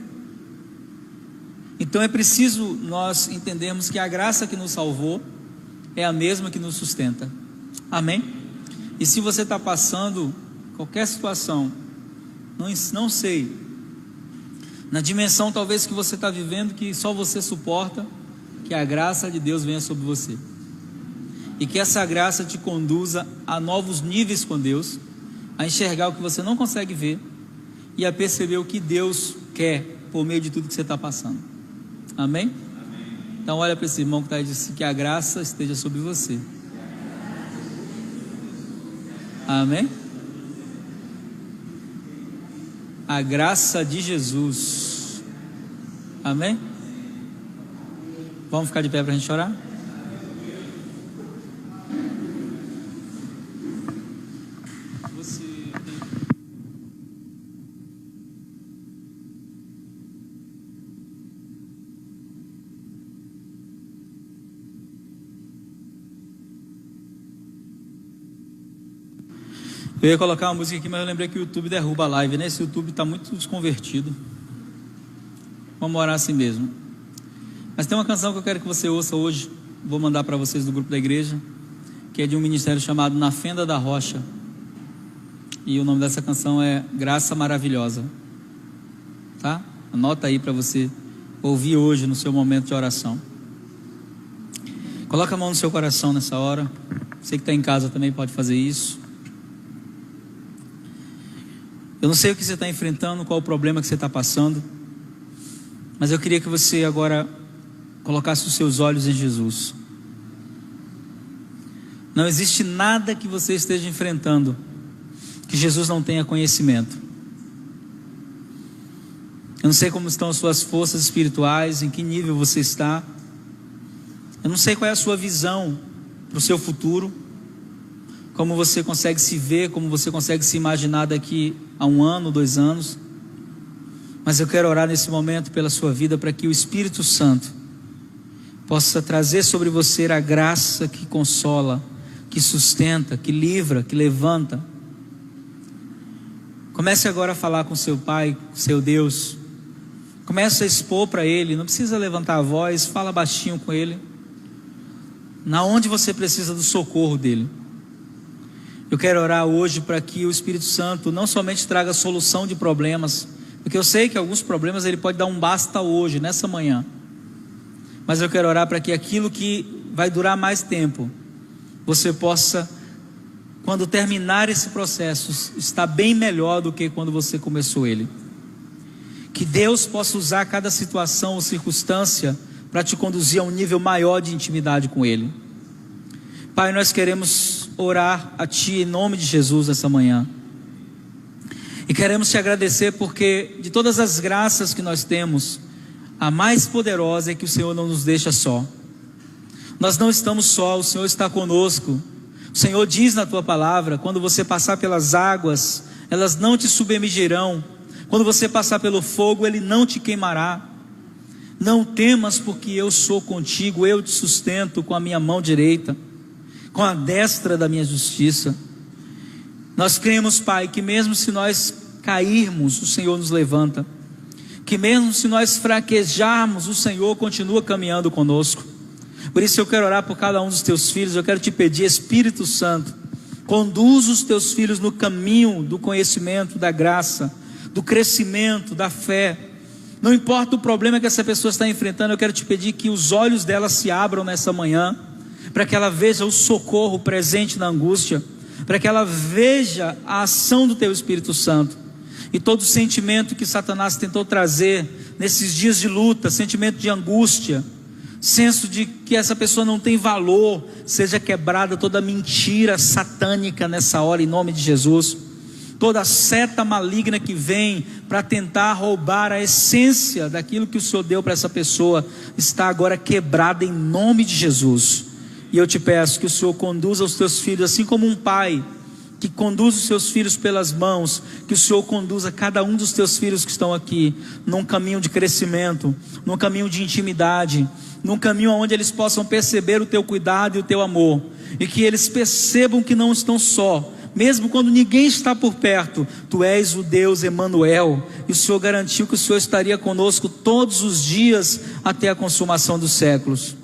Então é preciso nós entendermos que a graça que nos salvou é a mesma que nos sustenta. Amém? E se você está passando qualquer situação, não sei, na dimensão talvez que você está vivendo, que só você suporta, que a graça de Deus venha sobre você. E que essa graça te conduza a novos níveis com Deus, a enxergar o que você não consegue ver e a perceber o que Deus quer por meio de tudo que você está passando. Amém? Então olha para esse irmão que está aí e diz: que a graça esteja sobre você. Amém? A graça de Jesus. Amém? Vamos ficar de pé para a gente orar? Eu ia colocar uma música aqui, mas eu lembrei que o YouTube derruba a live, né? Esse YouTube está muito desconvertido. Vamos orar assim mesmo. Mas tem uma canção que eu quero que você ouça hoje. Vou mandar para vocês do grupo da igreja, que é de um ministério chamado Na Fenda da Rocha. E o nome dessa canção é Graça Maravilhosa. Tá? Anota aí para você ouvir hoje no seu momento de oração. Coloca a mão no seu coração nessa hora. Você que está em casa também pode fazer isso. Eu não sei o que você está enfrentando, qual o problema que você está passando, mas eu queria que você agora colocasse os seus olhos em Jesus. Não existe nada que você esteja enfrentando que Jesus não tenha conhecimento. Eu não sei como estão as suas forças espirituais, em que nível você está. Eu não sei qual é a sua visão para o seu futuro, como você consegue se ver, como você consegue se imaginar daqui a 1 ano, 2 anos. Mas eu quero orar nesse momento pela sua vida, para que o Espírito Santo possa trazer sobre você a graça que consola, que sustenta, que livra, que levanta. Comece agora a falar com seu Pai, seu Deus. Comece a expor para Ele, não precisa levantar a voz, fala baixinho com Ele, na onde você precisa do socorro dEle. Eu quero orar hoje para que o Espírito Santo não somente traga solução de problemas, porque eu sei que alguns problemas Ele pode dar um basta hoje, nessa manhã, mas eu quero orar para que aquilo que vai durar mais tempo, você possa, quando terminar esse processo, estar bem melhor do que quando você começou ele. Que Deus possa usar cada situação ou circunstância para te conduzir a um nível maior de intimidade com Ele. Pai, nós queremos orar a Ti em nome de Jesus essa manhã. E queremos Te agradecer porque de todas as graças que nós temos, a mais poderosa é que o Senhor não nos deixa só. Nós não estamos só, o Senhor está conosco. O Senhor diz na tua palavra: quando você passar pelas águas, elas não te submergirão. Quando você passar pelo fogo, ele não te queimará. Não temas, porque eu sou contigo, eu te sustento com a minha mão direita, com a destra da minha justiça. Nós cremos, Pai, que mesmo se nós cairmos, o Senhor nos levanta. Que mesmo se nós fraquejarmos, o Senhor continua caminhando conosco. Por isso eu quero orar por cada um dos teus filhos. Eu quero te pedir, Espírito Santo, conduz os teus filhos no caminho do conhecimento, da graça, do crescimento, da fé. Não importa o problema que essa pessoa está enfrentando, eu quero te pedir que os olhos dela se abram nessa manhã, para que ela veja o socorro presente na angústia, para que ela veja a ação do teu Espírito Santo. E todo sentimento que Satanás tentou trazer nesses dias de luta, sentimento de angústia, senso de que essa pessoa não tem valor, seja quebrada toda mentira satânica nessa hora, em nome de Jesus. Toda seta maligna que vem para tentar roubar a essência daquilo que o Senhor deu para essa pessoa, está agora quebrada em nome de Jesus. E eu te peço que o Senhor conduza os teus filhos, assim como um pai que conduz os seus filhos pelas mãos, que o Senhor conduza cada um dos teus filhos que estão aqui, num caminho de crescimento, num caminho de intimidade, num caminho onde eles possam perceber o teu cuidado e o teu amor, e que eles percebam que não estão só, mesmo quando ninguém está por perto. Tu és o Deus Emanuel, e o Senhor garantiu que o Senhor estaria conosco todos os dias, até a consumação dos séculos.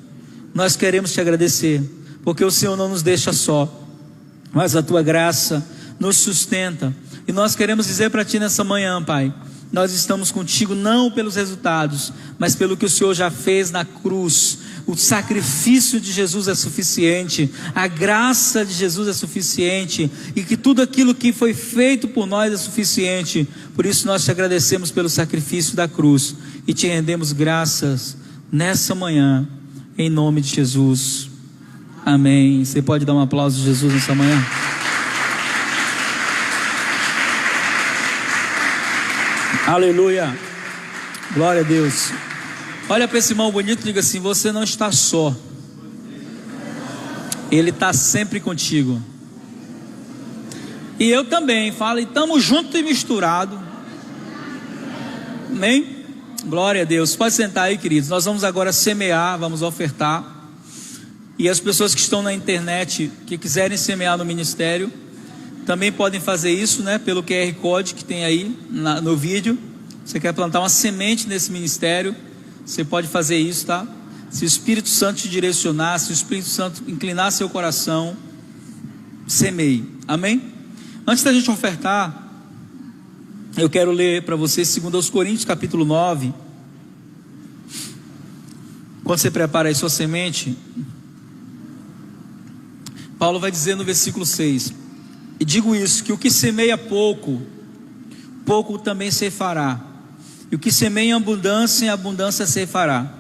Nós queremos te agradecer, porque o Senhor não nos deixa só, mas a tua graça nos sustenta. E nós queremos dizer para ti nessa manhã, Pai, nós estamos contigo não pelos resultados, mas pelo que o Senhor já fez na cruz. O sacrifício de Jesus é suficiente, a graça de Jesus é suficiente, e que tudo aquilo que foi feito por nós é suficiente. Por isso nós te agradecemos pelo sacrifício da cruz e te rendemos graças nessa manhã, em nome de Jesus. Amém. Você pode dar um aplauso a Jesus nessa manhã? Aleluia. Glória a Deus. Olha para esse irmão bonito e diga assim: você não está só, Ele está sempre contigo. E eu também. Fala, e estamos juntos e misturados. Amém? Glória a Deus. Pode sentar aí, queridos. Nós vamos agora semear, vamos ofertar. E as pessoas que estão na internet, que quiserem semear no ministério, também podem fazer isso, né? Pelo QR Code que tem aí no vídeo. Você quer plantar uma semente nesse ministério, você pode fazer isso, tá? Se o Espírito Santo te direcionar, se o Espírito Santo inclinar seu coração, semeie. Amém? Antes da gente ofertar, eu quero ler para vocês 2 Coríntios capítulo 9. Quando você prepara aí sua semente, Paulo vai dizer no versículo 6: e digo isso, que o que semeia pouco, pouco também ceifará, e o que semeia em abundância ceifará.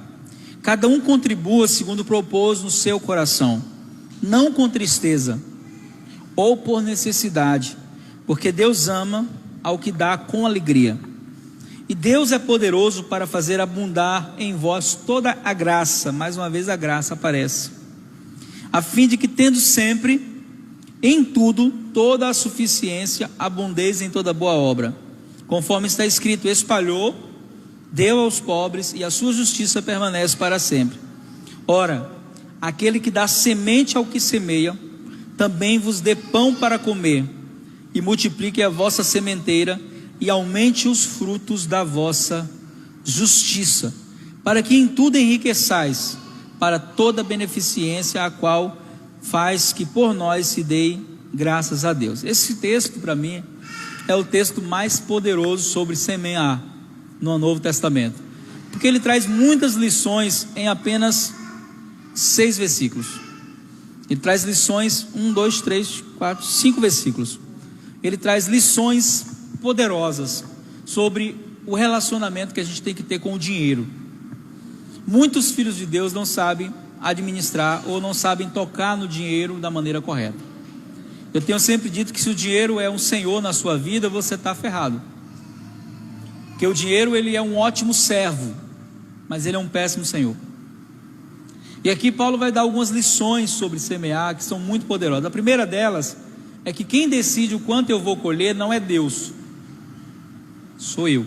Cada um contribua segundo propôs no seu coração, não com tristeza, ou por necessidade, porque Deus ama ao que dá com alegria. E Deus é poderoso para fazer abundar em vós toda a graça. Mais uma vez a graça aparece, a fim de que, tendo sempre em tudo toda a suficiência, abundeis em toda boa obra, conforme está escrito: espalhou, deu aos pobres, e a sua justiça permanece para sempre. Ora, aquele que dá semente ao que semeia, também vos dê pão para comer, e multiplique a vossa sementeira, e aumente os frutos da vossa justiça, para que em tudo enriqueçais, para toda beneficência, a qual faz que por nós se dê graças a Deus. Esse texto, para mim, é o texto mais poderoso sobre semear no Novo Testamento, porque ele traz muitas lições em apenas 6 versículos. Ele traz lições, 1, 2, 3, 4, 5 versículos. Ele traz lições poderosas sobre o relacionamento que a gente tem que ter com o dinheiro. Muitos filhos de Deus não sabem administrar, ou não sabem tocar no dinheiro da maneira correta. Eu tenho sempre dito que se o dinheiro é um senhor na sua vida, você está ferrado. Porque o dinheiro, ele é um ótimo servo, mas ele é um péssimo senhor. E aqui Paulo vai dar algumas lições sobre semear, que são muito poderosas. A primeira delas é que quem decide o quanto eu vou colher não é Deus, sou eu.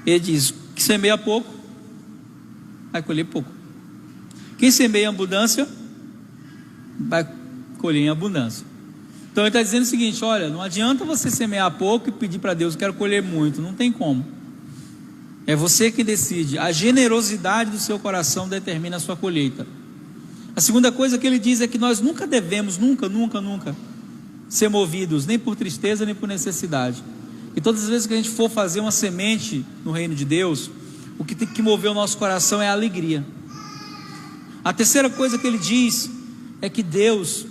Ele diz que semeia pouco, vai colher pouco. Quem semeia em abundância, vai colher em abundância. Então ele está dizendo o seguinte: olha, não adianta você semear pouco e pedir para Deus, quero colher muito, não tem como. É você que decide. A generosidade do seu coração determina a sua colheita. A segunda coisa que ele diz é que nós nunca devemos, nunca ser movidos, nem por tristeza, nem por necessidade. E todas as vezes que a gente for fazer uma semente no reino de Deus, o que tem que mover o nosso coração é a alegria. A terceira coisa que ele diz é que Deus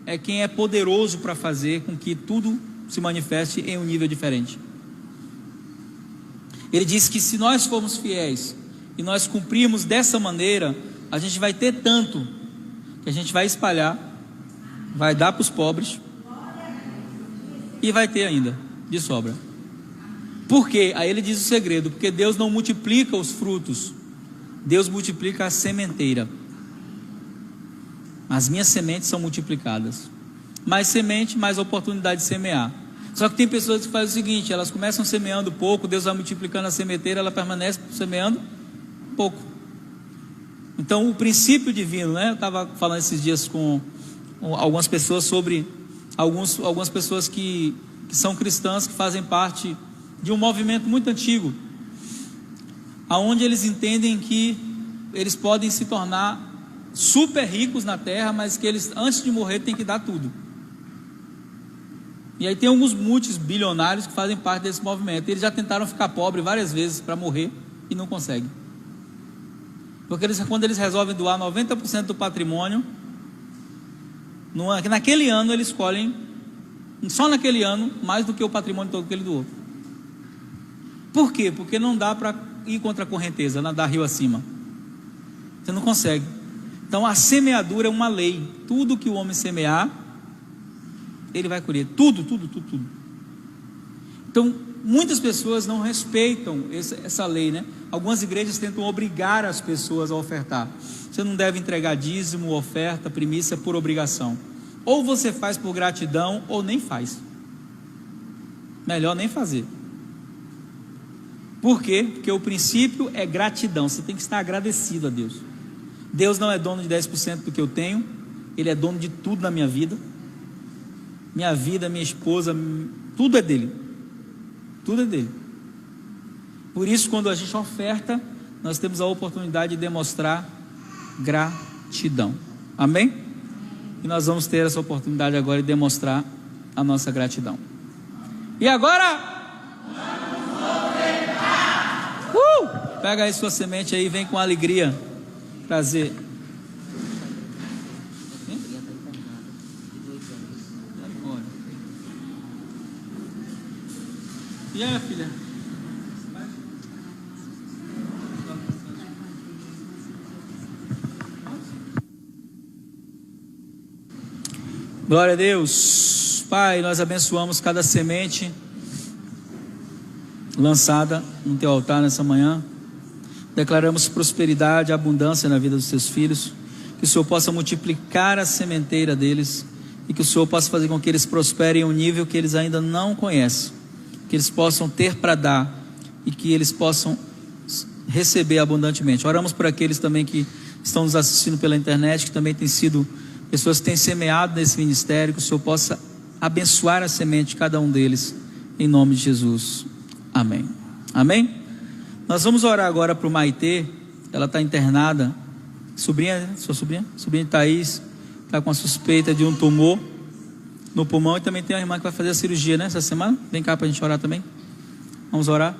é quem é poderoso para fazer com que tudo se manifeste em um nível diferente. Ele diz que se nós formos fiéis e nós cumprirmos dessa maneira, a gente vai ter tanto que a gente vai espalhar, vai dar para os pobres e vai ter ainda de sobra. Por quê? Aí ele diz o segredo: porque Deus não multiplica os frutos, Deus multiplica a sementeira. As minhas sementes são multiplicadas. Mais semente, mais oportunidade de semear. Só que tem pessoas que fazem o seguinte: elas começam semeando pouco, Deus vai multiplicando a sementeira, ela permanece semeando pouco. Então o princípio divino, né? Eu estava falando esses dias com algumas pessoas sobre algumas pessoas que são cristãs, que fazem parte de um movimento muito antigo, aonde eles entendem que eles podem se tornar super ricos na terra, mas que eles, antes de morrer, têm que dar tudo. E aí tem alguns multibilionários que fazem parte desse movimento. Eles já tentaram ficar pobres várias vezes para morrer e não conseguem. Porque quando eles resolvem doar 90% do patrimônio, naquele ano eles escolhem, só naquele ano, mais do que o patrimônio todo que ele doou. Por quê? Porque não dá para ir contra a correnteza, nadar rio acima. Você não consegue. Então a semeadura é uma lei. Tudo que o homem semear, ele vai colher. Tudo. Então muitas pessoas não respeitam essa lei, né? Algumas igrejas tentam obrigar as pessoas a ofertar. Você não deve entregar dízimo, oferta, primícia por obrigação. Ou você faz por gratidão, ou nem faz. Melhor nem fazer. Por quê? Porque o princípio é gratidão. Você tem que estar agradecido a Deus. Deus não é dono de 10% do que eu tenho, Ele é dono de tudo na minha vida. Minha vida, minha esposa, tudo é dele. Tudo é dele. Por isso, quando a gente oferta, nós temos a oportunidade de demonstrar gratidão. Amém? E nós vamos ter essa oportunidade agora de demonstrar a nossa gratidão. E agora? Pega aí sua semente aí, vem com alegria trazer. E aí, filha? Glória a Deus. Pai, nós abençoamos cada semente lançada no teu altar nessa manhã. Declaramos prosperidade, abundância na vida dos teus filhos. Que o Senhor possa multiplicar a sementeira deles e que o Senhor possa fazer com que eles prosperem em um nível que eles ainda não conhecem. Que eles possam ter para dar e que eles possam receber abundantemente. Oramos por aqueles também que estão nos assistindo pela internet, que também têm sido pessoas que têm semeado nesse ministério. Que o Senhor possa abençoar a semente de cada um deles, em nome de Jesus. Amém. Amém? Nós vamos orar agora para o Maitê. Ela está internada, sua sobrinha de Thaís, está com a suspeita de um tumor no pulmão, e também tem uma irmã que vai fazer a cirurgia, né, essa semana. Vem cá para a gente orar também. Vamos orar.